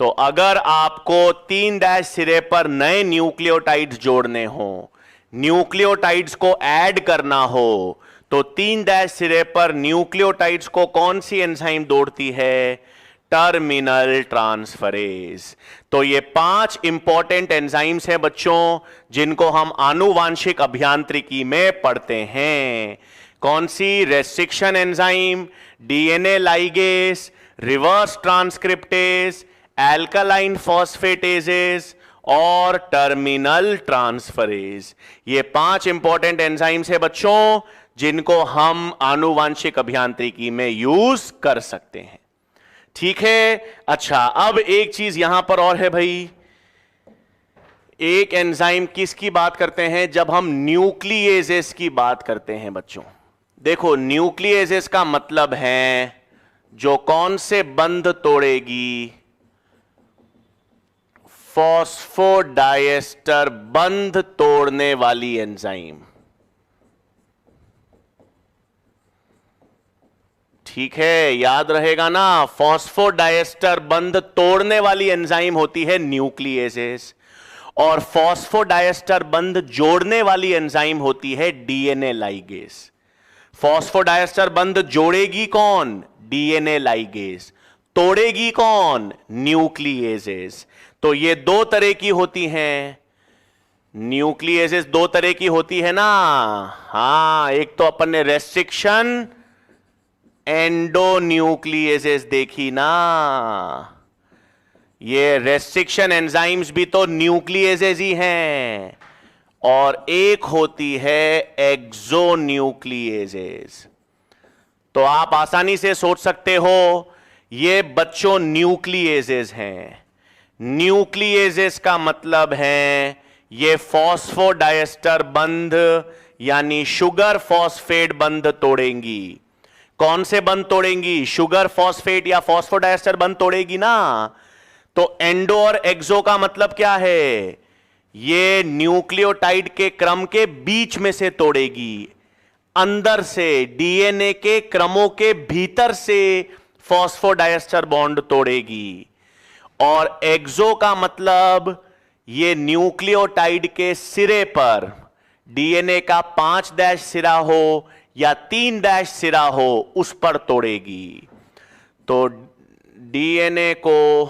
Speaker 1: तो अगर आपको 3' सिरे पर नए न्यूक्लियोटाइड्स जोड़ने हो, न्यूक्लियोटाइड्स को ऐड करना हो, तो 3' सिरे पर न्यूक्लियोटाइड्स को कौन सी एंजाइम जोड़ती है? Terminal transferase. तो ये 5 इंपॉर्टेंट एंजाइम्स हैं बच्चों जिनको हम आनुवांशिक अभियांत्रिकी में पढ़ते हैं। कौन सी? Restriction enzyme, DNA ligase, reverse transcriptase, alkaline phosphatases और टर्मिनल ट्रांसफरेज। ये 5 इंपॉर्टेंट एंजाइम्स है बच्चों जिनको हम आनुवांशिक अभियांत्रिकी में यूज कर सकते हैं। ठीक है। अच्छा, अब एक चीज यहां पर और है भाई। एक एंजाइम किसकी बात करते हैं जब हम न्यूक्लिएजेस की बात करते हैं बच्चों? देखो, न्यूक्लिएजेस का मतलब है जो कौन से बंध तोड़ेगी? फॉस्फोडाइएस्टर बंध तोड़ने वाली एंजाइम। ठीक है, याद रहेगा ना? फॉस्फोडाइएस्टर बंध तोड़ने वाली एंजाइम होती है न्यूक्लिएजेस और फॉस्फोडाइएस्टर बंध जोड़ने वाली एंजाइम होती है डीएनए लाइगेस। फॉस्फोडाइएस्टर बंध जोड़ेगी कौन? DNA ligase. तोड़ेगी कौन? न्यूक्लिएजेस। तो ये दो तरह की होती हैं। न्यूक्लिएजेस दो तरह की होती है ना? हां, एक तो अपन ने रेस्ट्रिक्शन एंडोन्यूक्लिएजेस देखी ना। ये रेस्ट्रिक्शन एंजाइम्स भी तो न्यूक्लिएजेस ही हैं। और एक होती है एक्सोन्यूक्लिएजेस। तो आप आसानी से सोच सकते हो ये बच्चों न्यूक्लिएजेस हैं। न्यूक्लिएजेस का मतलब है ये फॉस्फोडाइएस्टर बंध यानी शुगर फॉस्फेट बंध तोड़ेंगी। कौन से बंध तोड़ेंगी? शुगर फॉस्फेट या फॉस्फोडाइएस्टर बंध तोड़ेगी ना। तो एंडो और एक्सो का मतलब क्या है? ये न्यूक्लियोटाइड के क्रम के बीच में से तोड़ेगी, अंदर से डीएनए के क्रमों के भीतर से फॉस्फोडाइएस्टर बॉन्ड तोड़ेगी। और एक्सो का मतलब ये न्यूक्लियोटाइड के सिरे पर, डीएनए का 5' सिरा हो या 3' सिरा हो, उस पर तोड़ेगी। तो डीएनए को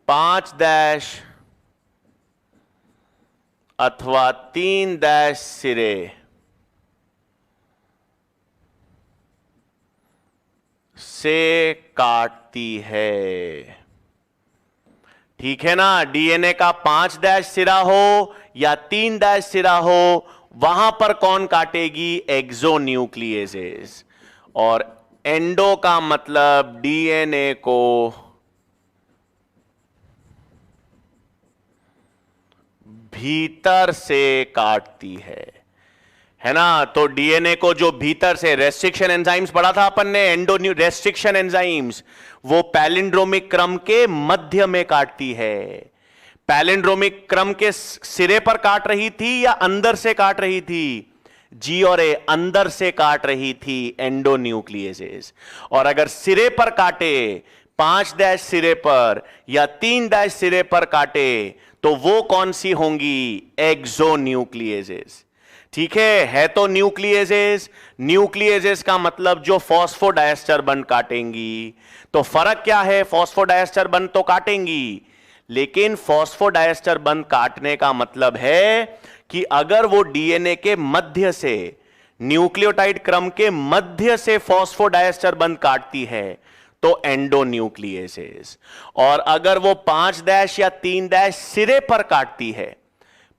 Speaker 1: 5' अथवा 3' सिरे से काटती है। ठीक है ना, डीएनए का 5 डैश सिरा हो या 3 डैश सिरा हो, वहां पर कौन काटेगी? एक्सोन्यूक्लियेजेस। और एंडो का मतलब डीएनए को भीतर से काटती है ना। तो डीएनए को जो भीतर से, रेस्ट्रिक्शन एंजाइम्स पढ़ा था अपन ने, एंडोन्यू रेस्ट्रिक्शन एंजाइम्स, वो पैलिंड्रोमिक क्रम के मध्य में काटती है। पैलिंड्रोमिक क्रम के सिरे पर काट रही थी या अंदर से काट रही थी? जी और ए, अंदर से काट रही थी एंडोन्यूक्लियेजेस। और अगर सिरे पर काटे, 5 डैश सिरे पर या 3 डैश सिरे पर काटे, तो वो कौन सी होंगी? एक्सोन्यूक्लियेजेस। ठीक है तो न्यूक्लियेजेस। न्यूक्लियेजेस का मतलब जो फॉस्फोडाइएस्टर बंध काटेंगी। तो फर्क क्या है? फॉस्फोडाइएस्टर बंध तो काटेंगी, लेकिन फॉस्फोडाइएस्टर बंध काटने का मतलब है कि अगर वो डीएनए के मध्य से, न्यूक्लियोटाइड क्रम के मध्य से फॉस्फोडाइएस्टर बंध काटती है तो एंडोन्यूक्लियेजेस। और अगर वो 5 डैश या 3 डैश सिरे पर काटती है,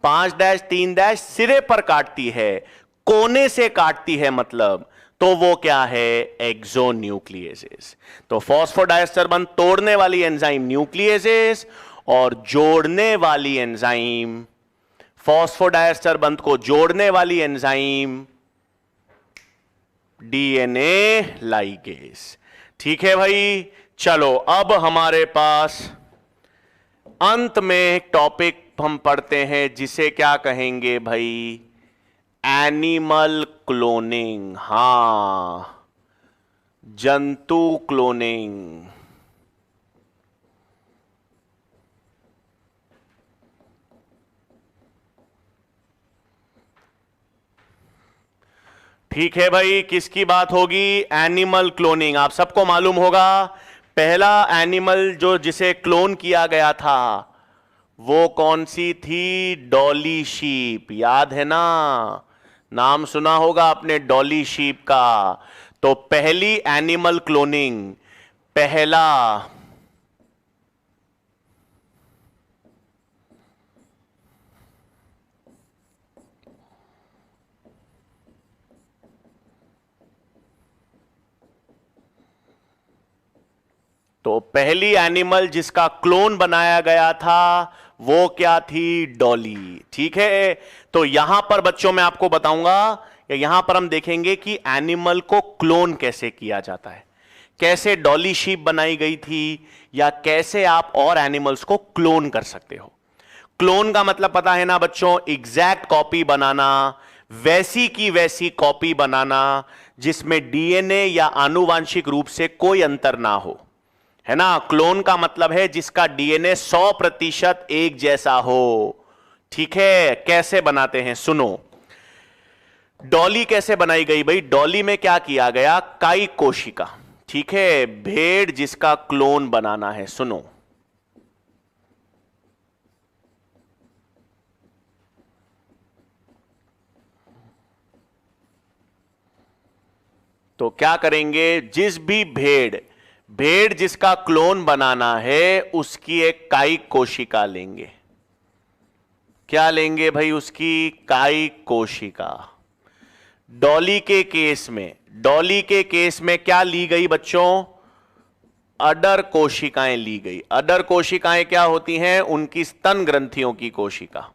Speaker 1: 5 डैश 3 डैश सिरे पर काटती है, कोने से काटती है मतलब, तो वो क्या है? एक्सोन्यूक्लियेजेस। तो फॉस्फोडाइएस्टर बंध तोड़ने वाली एंजाइम न्यूक्लियेजेस और जोड़ने वाली एंजाइम, फॉस्फोडाइएस्टर बंध को जोड़ने वाली एंजाइम डीएनए लाइगेज। ठीक है भाई, चलो अब हमारे पास अंत में टॉपिक हम पढ़ते हैं जिसे क्या कहेंगे भाई? Animal cloning. हां, जंतु क्लोनिंग। ठीक है भाई, किसकी बात होगी? Animal cloning. आप सबको मालूम होगा पहला एनिमल जो जिसे क्लोन किया गया था वो कौन सी थी? डॉली शीप। याद है ना, नाम सुना होगा आपने डॉली शीप का। तो पहली एनिमल क्लोनिंग, पहला तो पहली एनिमल जिसका क्लोन बनाया गया था वो क्या थी? डॉली। ठीक है, तो यहां पर बच्चों मैं आपको बताऊंगा, यहां पर हम देखेंगे कि एनिमल को क्लोन कैसे किया जाता है, कैसे डॉली शीप बनाई गई थी, या कैसे आप और एनिमल्स को क्लोन कर सकते हो। क्लोन का मतलब पता है ना बच्चों? एग्जैक्ट कॉपी बनाना, वैसी की वैसी कॉपी बनाना जिसमें डीएनए या आनुवांशिक रूप से कोई अंतर ना हो, है ना। क्लोन का मतलब है जिसका डीएनए 100% एक जैसा हो। ठीक है, कैसे बनाते हैं सुनो। डॉली कैसे बनाई गई भाई? डॉली में क्या किया गया? कायिक कोशिका। ठीक है, भेड़ जिसका क्लोन बनाना है, सुनो। तो क्या करेंगे? जिस भी भेड़ जिसका क्लोन बनाना है उसकी एक कायिक कोशिका लेंगे। क्या लेंगे भाई? उसकी कायिक कोशिका। डॉली के केस में क्या ली गई बच्चों? अडर कोशिकाएं ली गई। अडर कोशिकाएं क्या होती हैं? उनकी स्तन ग्रंथियों की कोशिका।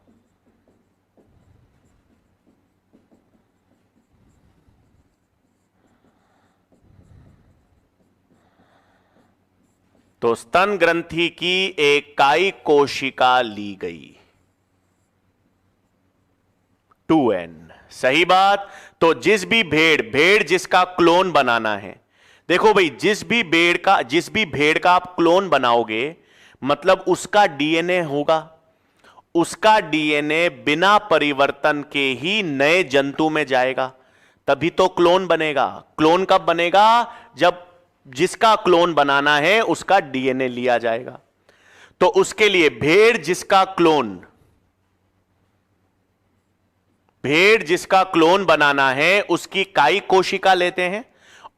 Speaker 1: तो स्तन ग्रंथि की एक कायिक कोशिका ली गई। 2n, सही बात। तो जिस भी भेड़ जिसका क्लोन बनाना है, देखो भाई, जिस भी भेड़ का आप क्लोन बनाओगे मतलब उसका डीएनए होगा, उसका डीएनए बिना परिवर्तन के ही नए जंतु में जाएगा, तभी तो क्लोन बनेगा। क्लोन कब बनेगा? जब जिसका क्लोन बनाना है उसका डीएनए लिया जाएगा। तो उसके लिए भेड़ जिसका क्लोन बनाना है उसकी कायिक कोशिका लेते हैं।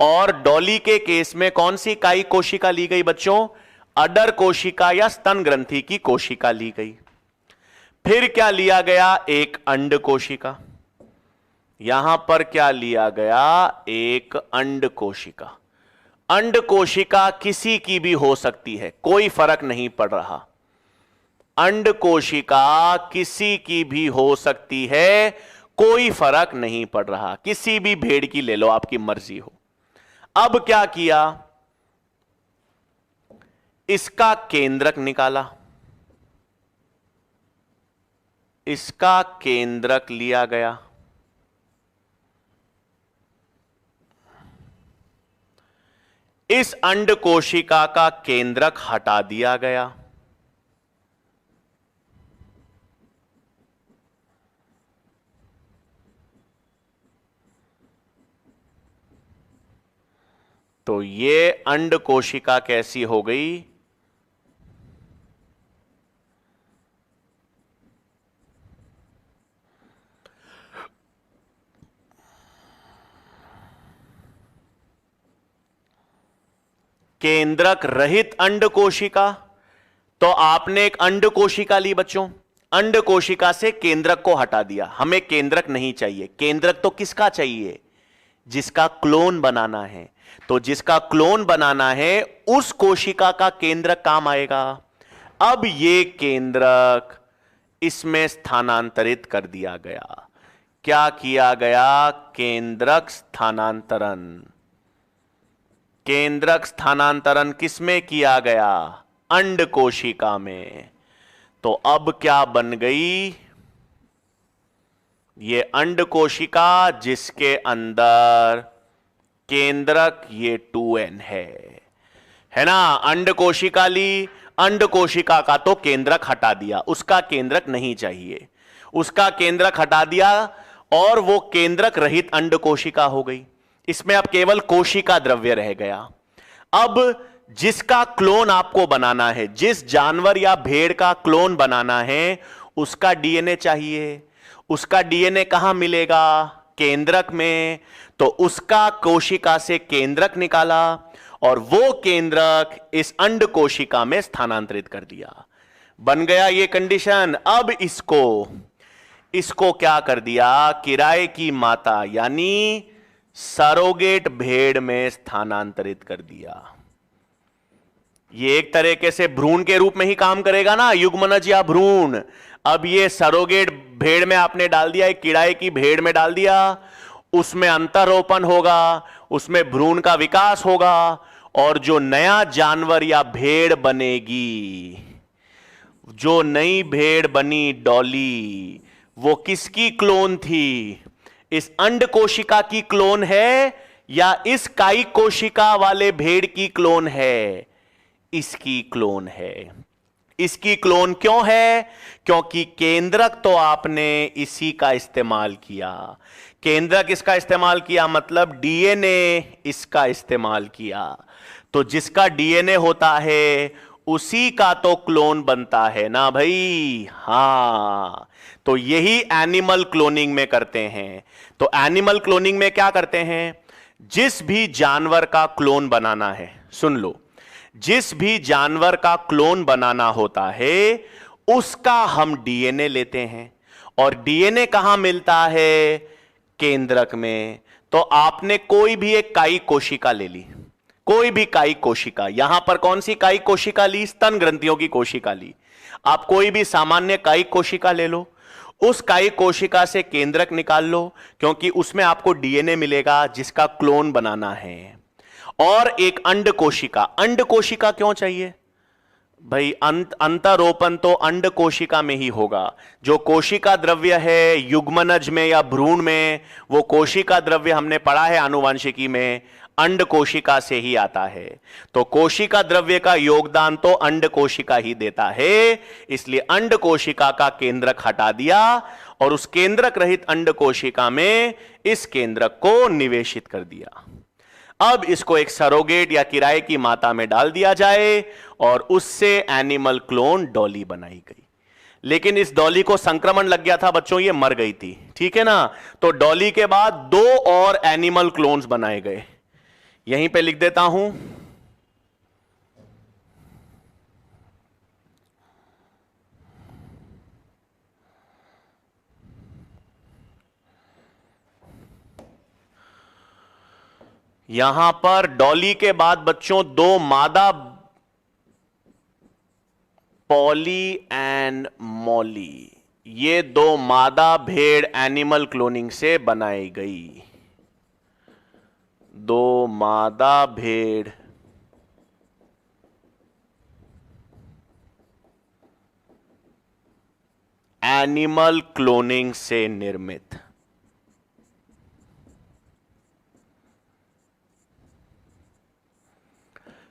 Speaker 1: और डॉली के केस में कौन सी कायिक कोशिका ली गई बच्चों? अडर कोशिका या स्तन ग्रंथि की कोशिका ली गई। फिर क्या लिया गया? एक अंड कोशिका। यहां पर क्या लिया गया? एक अंड कोशिका। अंड कोशिका किसी की भी हो सकती है, कोई फर्क नहीं पड़ रहा। अंड कोशिका किसी की भी हो सकती है, कोई फर्क नहीं पड़ रहा। किसी भी भेड़ की ले लो, आपकी मर्जी हो। अब क्या किया? इसका केंद्रक निकाला, इसका केंद्रक लिया गया। इस अंड कोशिका का केंद्रक हटा दिया गया। तो ये अंड कोशिका कैसी हो गई? केंद्रक रहित अंड कोशिका। तो आपने एक अंड कोशिका ली बच्चों, अंड कोशिका से केंद्रक को हटा दिया। हमें केंद्रक नहीं चाहिए। केंद्रक तो किसका चाहिए? जिसका क्लोन बनाना है। तो जिसका क्लोन बनाना है उस कोशिका का केंद्रक काम आएगा। अब ये केंद्रक इसमें स्थानांतरित कर दिया गया। क्या किया गया? केंद्रक स्थानांतरण। केंद्रक स्थानांतरण किसमें किया गया? अंड कोशिका में। तो अब क्या बन गई? ये अंड कोशिका जिसके अंदर केंद्रक ये 2n है ना। अंड कोशिका ली, अंड कोशिका का तो केंद्रक हटा दिया, उसका केंद्रक नहीं चाहिए, उसका केंद्रक हटा दिया और वो केंद्रक रहित अंड कोशिका हो गई। इसमें अब केवल कोशिका द्रव्य रह गया। अब जिसका क्लोन आपको बनाना है, जिस जानवर या भेड़ का क्लोन बनाना है, उसका डीएनए चाहिए। उसका डीएनए कहां मिलेगा? केंद्रक में। तो उसका कोशिका से केंद्रक निकाला और वो केंद्रक इस अंड कोशिका में स्थानांतरित कर दिया। बन गया ये कंडीशन। अब इसको क्या कर दिया? किराए की माता यानी सरोगेट भेड़ में स्थानांतरित कर दिया। ये एक तरीके से भ्रूण के रूप में ही काम करेगा ना, युग्मनज या भ्रूण। अब ये सरोगेट भेड़ में आपने डाल दिया, एक किराए की भेड़ में डाल दिया, उसमें अंतरोपण होगा, उसमें भ्रूण का विकास होगा और जो नया जानवर या भेड़ बनेगी, जो नई भेड़ बनी डॉली, वो किसकी क्लोन थी? इस अंड कोशिका की क्लोन है या इस कायिक कोशिका वाले भेड़ की क्लोन है? इसकी क्लोन है। इसकी क्लोन क्यों है? क्योंकि केंद्रक तो आपने इसी का इस्तेमाल किया। केंद्रक इसका इस्तेमाल किया मतलब डीएनए इसका इस्तेमाल किया। तो जिसका डीएनए होता है उसी का तो क्लोन बनता है ना भाई। हां, तो यही एनिमल क्लोनिंग में करते हैं। तो एनिमल क्लोनिंग में क्या करते हैं? जिस भी जानवर का क्लोन बनाना है, सुन लो, जिस भी जानवर का क्लोन बनाना होता है उसका हम डीएनए लेते हैं और डीएनए कहां मिलता है? केंद्रक में। तो आपने कोई भी एक कायिक कोशिका ले ली, कोई भी कायिक कोशिका। यहां पर कौन सी कायिक कोशिका ली? स्तन ग्रंथियों की कोशिका ली। आप कोई भी सामान्य कायिक कोशिका ले लो, उस कायिक कोशिका से केंद्रक निकाल लो, क्योंकि उसमें आपको डीएनए मिलेगा जिसका क्लोन बनाना है। और एक अंड कोशिका। अंड कोशिका क्यों चाहिए भाई? अंतरोपण तो अंड कोशिका में ही होगा। जो कोशिका द्रव्य है युग्मनज में या भ्रूण में, वो कोशिका द्रव्य हमने पढ़ा है आनुवांशिकी में, अंड कोशिका से ही आता है। तो कोशिका द्रव्य का योगदान तो अंड कोशिका ही देता है। इसलिए अंड कोशिका का केंद्रक हटा दिया और उस केंद्रक रहित अंड कोशिका में इस केंद्रक को निवेशित कर दिया। अब इसको एक सरोगेट या किराए की माता में डाल दिया जाए और उससे एनिमल क्लोन डॉली बनाई गई। लेकिन इस डॉली को संक्रमण लग गया था बच्चों, ये मर गई थी, ठीक है ना। तो डॉली के बाद 2 और एनिमल क्लोन्स बनाए गए। यहीं पे लिख देता हूं, यहां पर डॉली के बाद बच्चों दो मादा, पॉली एंड मॉली, ये दो मादा भेड़ एनिमल क्लोनिंग से बनाई गई। दो मादा भेड़ एनिमल क्लोनिंग से निर्मित।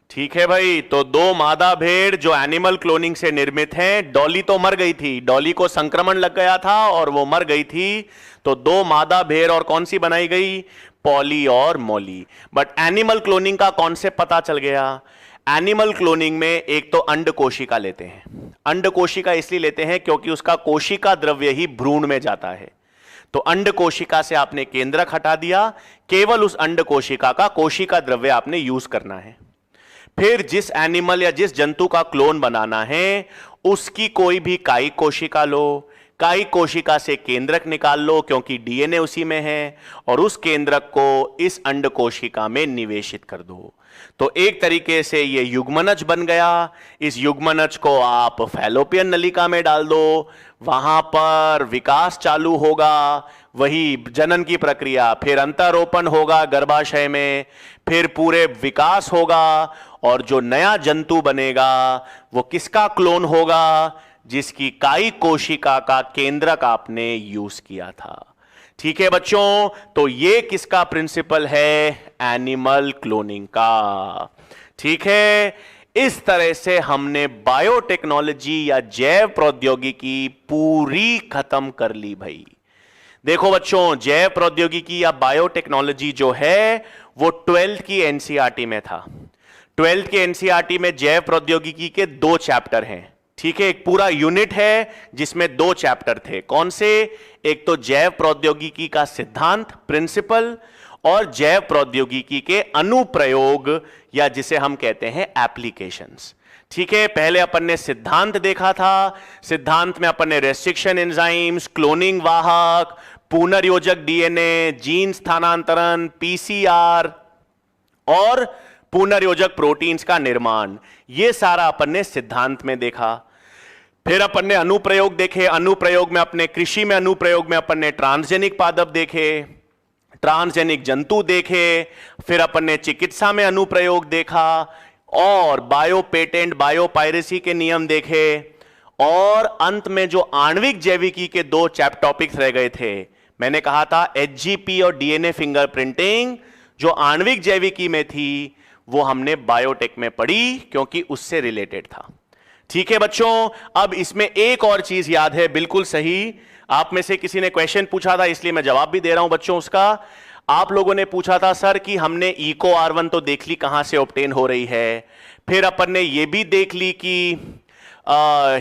Speaker 1: ठीक है भाई, तो दो मादा भेड़ जो एनिमल क्लोनिंग से निर्मित हैं। डॉली तो मर गई थी, डॉली को संक्रमण लग गया था और वो मर गई थी। तो दो मादा भेड़ और कौन सी बनाई गई? पॉली और मॉली। बट एनिमल क्लोनिंग का कॉन्सेप्ट पता चल गया। एनिमल क्लोनिंग में एक तो अंड कोशिका लेते हैं। अंड कोशिका इसलिए लेते हैं क्योंकि उसका कोशिका द्रव्य ही भ्रूण में जाता है। तो अंड कोशिका से आपने केंद्रक हटा दिया, केवल उस अंड कोशिका का कोशिका द्रव्य आपने यूज करना है। फिर जिस एनिमल या जिस जंतु का क्लोन बनाना है उसकी कोई भी कायिक कोशिका लो, कायिक कोशिका से केंद्रक निकाल लो क्योंकि डीएनए उसी में है, और उस केंद्रक को इस अंड कोशिका में निवेशित कर दो। तो एक तरीके से ये युग्मनज बन गया। इस युग्मनज को आप फैलोपियन नलिका में डाल दो, वहां पर विकास चालू होगा, वही जनन की प्रक्रिया, फिर अंतरोपण होगा गर्भाशय में, फिर पूरे विकास होगा, और जो नया जंतु बनेगा वो किसका क्लोन होगा? जिसकी कायिक कोशिका का केंद्रक आपने यूज किया था। ठीक है बच्चों, तो ये किसका प्रिंसिपल है? एनिमल क्लोनिंग का। ठीक है, इस तरह से हमने बायोटेक्नोलॉजी या जैव प्रौद्योगिकी पूरी खत्म कर ली भाई। देखो बच्चों, जैव प्रौद्योगिकी या बायोटेक्नोलॉजी जो है वो 12th की एनसीईआरटी में था। 12th के एनसीईआरटी में जैव प्रौद्योगिकी के 2 चैप्टर हैं। ठीक है, एक पूरा यूनिट है जिसमें 2 चैप्टर थे। कौन से? एक तो जैव प्रौद्योगिकी का सिद्धांत, प्रिंसिपल, और जैव प्रौद्योगिकी के अनुप्रयोग या जिसे हम कहते हैं एप्लीकेशंस। ठीक है, पहले अपन ने सिद्धांत देखा था। सिद्धांत में अपन ने रेस्ट्रिक्शन एंजाइम्स, क्लोनिंग वाहक, पुनर्योजक डीएनए, जीन स्थानांतरण, पीसीआर और पुनर्योजक प्रोटीन्स का निर्माण, यह सारा अपन ने सिद्धांत में देखा। फिर अपन ने अनुप्रयोग देखे। अनुप्रयोग में अपने कृषि में अनुप्रयोग में अपन ने ट्रांसजेनिक पादप देखे, ट्रांसजेनिक जंतु देखे। फिर अपन ने चिकित्सा में अनुप्रयोग देखा और बायो पेटेंट, बायो पायरेसी के नियम देखे। और अंत में जो आणविक जैविकी के 2 टॉपिक्स रह गए थे, मैंने कहा था एचजीपी और डीएनए फिंगरप्रिंटिंग, जो आणविक जैविकी में थी वो हमने बायोटेक में पढ़ी क्योंकि उससे रिलेटेड था। ठीक है बच्चों, अब इसमें एक और चीज याद है, बिल्कुल सही। आप में से किसी ने क्वेश्चन पूछा था इसलिए मैं जवाब भी दे रहा हूं बच्चों उसका। आप लोगों ने पूछा था सर कि हमने इको R1 तो देख ली कहां से ऑब्टेन हो रही है, फिर अपन ने ये भी देख ली कि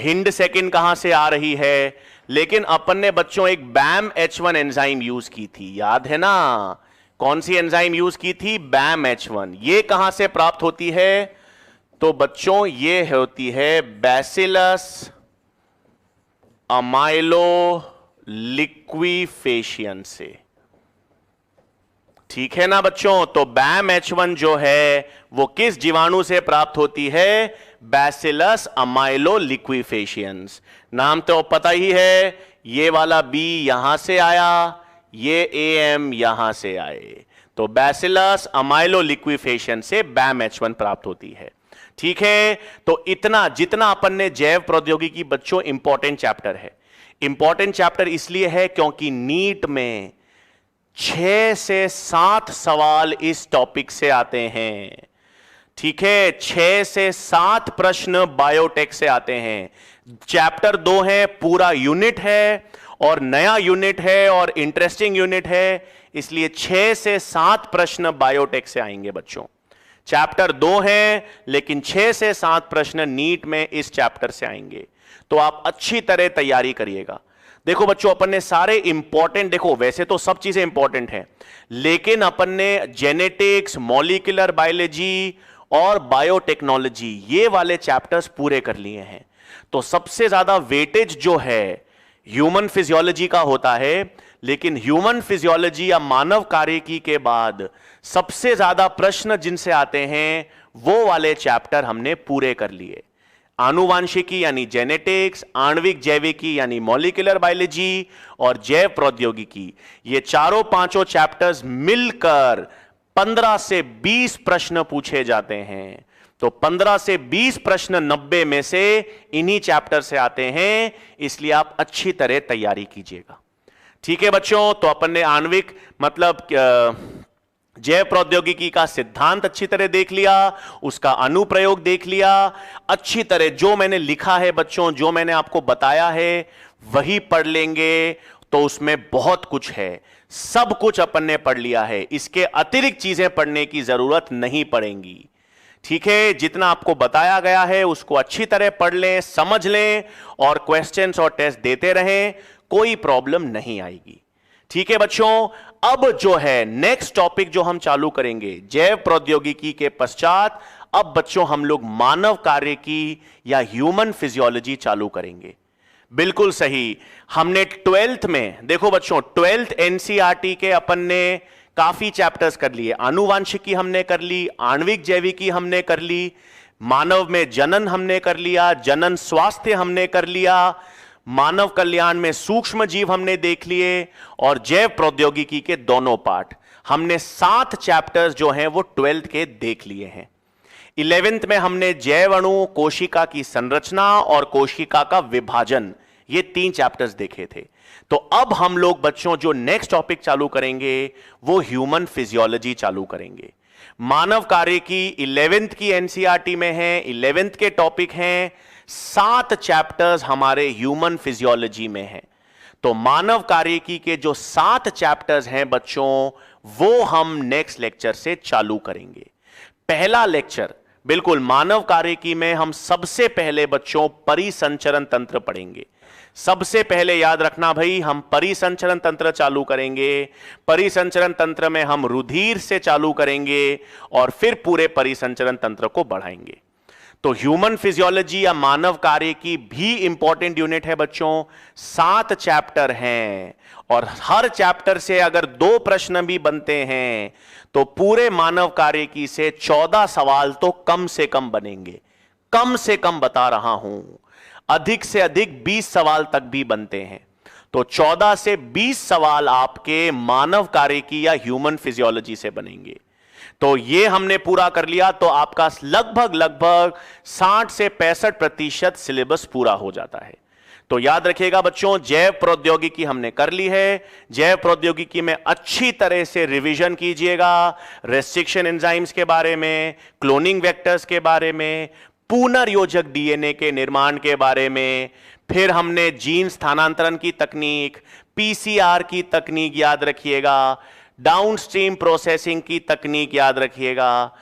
Speaker 1: हिंड सेकेंड कहां से आ रही है, लेकिन अपन ने बच्चों एक बैम H1 एंजाइम यूज की थी, याद है ना? कौन सी एंजाइम यूज की थी? बैम H1। ये कहां से प्राप्त होती है? तो बच्चों ये होती है बैसिलस अमाइलो लिक्विफेशियन से। ठीक है ना बच्चों? तो बैम H1 जो है वो किस जीवाणु से प्राप्त होती है? Bacillus amyloliquefaciens. नाम तो पता ही है, ये वाला बी यहां से आया, ये एम यहां से आए, तो बैसिलस अमाइलो लिक्विफेशन से बैम H1 प्राप्त होती है। ठीक है, तो इतना जितना अपन ने जैव प्रौद्योगिकी बच्चों इंपॉर्टेंट चैप्टर है। इंपॉर्टेंट चैप्टर इसलिए है क्योंकि नीट में 6 से 7 सवाल इस टॉपिक से आते हैं। ठीक है, 6 से 7 प्रश्न बायोटेक से आते हैं। चैप्टर 2 है, पूरा यूनिट है और नया यूनिट है और इंटरेस्टिंग यूनिट है, इसलिए 6 से 7 प्रश्न बायोटेक से आएंगे बच्चों। चैप्टर 2 है लेकिन 6 से 7 प्रश्न नीट में इस चैप्टर से आएंगे, तो आप अच्छी तरह तैयारी करिएगा। देखो बच्चों, अपन ने सारे इंपॉर्टेंट, देखो वैसे तो सब चीजें इंपॉर्टेंट हैं, लेकिन अपन ने जेनेटिक्स, मॉलिक्यूलर बायोलॉजी और बायोटेक्नोलॉजी ये वाले चैप्टर्स पूरे कर लिए हैं। तो सबसे ज्यादा वेटेज जो है ह्यूमन फिजियोलॉजी का होता है, लेकिन ह्यूमन फिजियोलॉजी या मानव कार्यकी के बाद सबसे ज्यादा प्रश्न जिनसे आते हैं वो वाले चैप्टर हमने पूरे कर लिए। आनुवांशिकी यानी जेनेटिक्स, आणविक जैविकी यानी मॉलिक्यूलर बायोलॉजी और जैव प्रौद्योगिकी, ये चारों पांचों चैप्टर्स मिलकर 15 से 20 प्रश्न पूछे जाते हैं। तो 15 से 20 प्रश्न 90 में से इन्हीं चैप्टर से आते हैं, इसलिए आप अच्छी तरह तैयारी कीजिएगा। ठीक है बच्चों, तो अपन ने आणविक मतलब जैव प्रौद्योगिकी का सिद्धांत अच्छी तरह देख लिया, उसका अनुप्रयोग देख लिया अच्छी तरह। जो मैंने लिखा है बच्चों, जो मैंने आपको बताया है वही पढ़ लेंगे तो उसमें बहुत कुछ है, सब कुछ अपन ने पढ़ लिया है, इसके अतिरिक्त चीजें पढ़ने की जरूरत नहीं पड़ेंगी। ठीक है, जितना आपको बताया गया है उसको अच्छी तरह पढ़ लें, समझ लें और क्वेश्चंस और टेस्ट देते रहें, कोई प्रॉब्लम नहीं आएगी। ठीक है बच्चों, अब जो है नेक्स्ट टॉपिक जो हम चालू करेंगे जैव प्रौद्योगिकी के पश्चात, अब बच्चों हम लोग मानव कार्य की या ह्यूमन फिजियोलॉजी चालू करेंगे। बिल्कुल सही, हमने 12th में, देखो बच्चों 12th एनसीईआरटी के अपन ने काफी चैप्टर्स कर लिए। आनुवांशिकी हमने कर ली, आणविक जैविकी हमने कर ली, मानव में जनन हमने कर लिया, जनन स्वास्थ्य हमने कर लिया, मानव कल्याण में सूक्ष्म जीव हमने देख लिए और जैव प्रौद्योगिकी के दोनों पार्ट हमने 7 चैप्टर्स जो हैं वो 12th के देख लिए हैं। 11th में हमने जैव अणु, कोशिका की संरचना और कोशिका का विभाजन, ये 3 चैप्टर्स देखे थे। तो अब हम लोग बच्चों जो नेक्स्ट टॉपिक चालू करेंगे वो ह्यूमन फिजियोलॉजी चालू करेंगे। मानव कार्य की 11th की एनसीईआरटी में है, 11th के टॉपिक हैं, 7 चैप्टर्स हमारे ह्यूमन फिजियोलॉजी में हैं। तो मानव कार्यकी के जो 7 चैप्टर्स हैं बच्चों, वो हम नेक्स्ट लेक्चर से चालू करेंगे। पहला लेक्चर बिल्कुल मानव कार्यकी में हम सबसे पहले बच्चों परिसंचरण तंत्र पढ़ेंगे। सबसे पहले याद रखना भाई, हम परिसंचरण तंत्र चालू करेंगे। परिसंचरण तंत्र में हम रुधिर से चालू करेंगे और फिर पूरे परिसंचरण तंत्र को बढ़ाएंगे। तो ह्यूमन फिजियोलॉजी या मानव कार्य की भी इंपॉर्टेंट यूनिट है बच्चों, 7 चैप्टर हैं और हर चैप्टर से अगर 2 प्रश्न भी बनते हैं तो पूरे मानव कार्य की से 14 सवाल तो कम से कम बनेंगे। कम से कम बता रहा हूं, अधिक से अधिक 20 सवाल तक भी बनते हैं। तो 14 से 20 सवाल आपके मानव कार्य की या ह्यूमन फिजियोलॉजी से बनेंगे। तो ये हमने पूरा कर लिया तो आपका लगभग 60 से 65% सिलेबस पूरा हो जाता है। तो याद रखिएगा बच्चों, जैव प्रौद्योगिकी हमने कर ली है। जैव प्रौद्योगिकी में अच्छी तरह से रिवीजन कीजिएगा, रेस्ट्रिक्शन एंजाइम्स के बारे में, क्लोनिंग वेक्टर्स के बारे में, पुनर्योजक डीएनए के निर्माण के बारे में, फिर हमने जीन स्थानांतरण की तकनीक, पीसीआर की तकनीक याद रखिएगा, डाउनस्ट्रीम प्रोसेसिंग की तकनीक याद रखिएगा,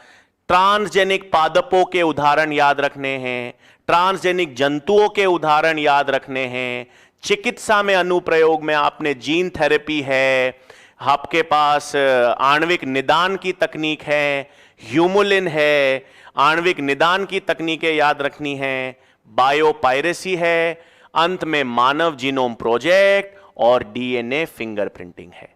Speaker 1: ट्रांसजेनिक पादपों के उदाहरण याद रखने हैं, ट्रांसजेनिक जंतुओं के उदाहरण याद रखने हैं। चिकित्सा में अनुप्रयोग में आपने जीन थेरेपी है, आपके पास आणविक निदान की तकनीक है, ह्यूमुलिन है, आणविक निदान की तकनीकें याद रखनी है, बायोपायरेसी है, अंत में मानव जीनोम प्रोजेक्ट और डीएनए फिंगरप्रिंटिंग है।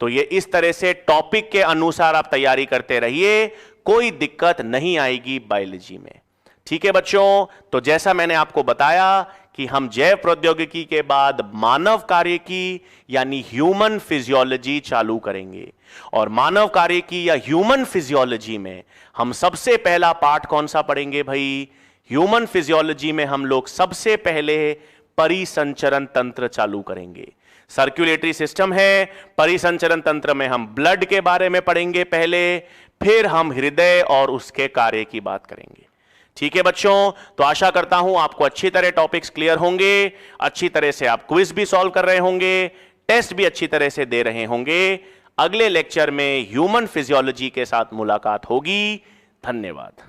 Speaker 1: तो ये इस तरह से टॉपिक के अनुसार आप तैयारी करते रहिए, कोई दिक्कत नहीं आएगी बायोलॉजी में। ठीक है बच्चों, तो जैसा मैंने आपको बताया कि हम जैव प्रौद्योगिकी के बाद मानव कार्य की यानी ह्यूमन फिजियोलॉजी चालू करेंगे। और मानव कार्य की या ह्यूमन फिजियोलॉजी में हम सबसे पहला पार्ट कौन सा पढ़ेंगे भाई? ह्यूमन फिजियोलॉजी में हम लोग सबसे पहले परिसंचरण तंत्र चालू करेंगे। सर्कुलेटरी सिस्टम है, परिसंचरण तंत्र में हम ब्लड के बारे में पढ़ेंगे पहले, फिर हम हृदय और उसके कार्य की बात करेंगे। ठीक है बच्चों, तो आशा करता हूं आपको अच्छी तरह टॉपिक्स क्लियर होंगे, अच्छी तरह से आप क्विज भी सॉल्व कर रहे होंगे, टेस्ट भी अच्छी तरह से दे रहे होंगे। अगले लेक्चर में ह्यूमन फिजियोलॉजी के साथ मुलाकात होगी। धन्यवाद।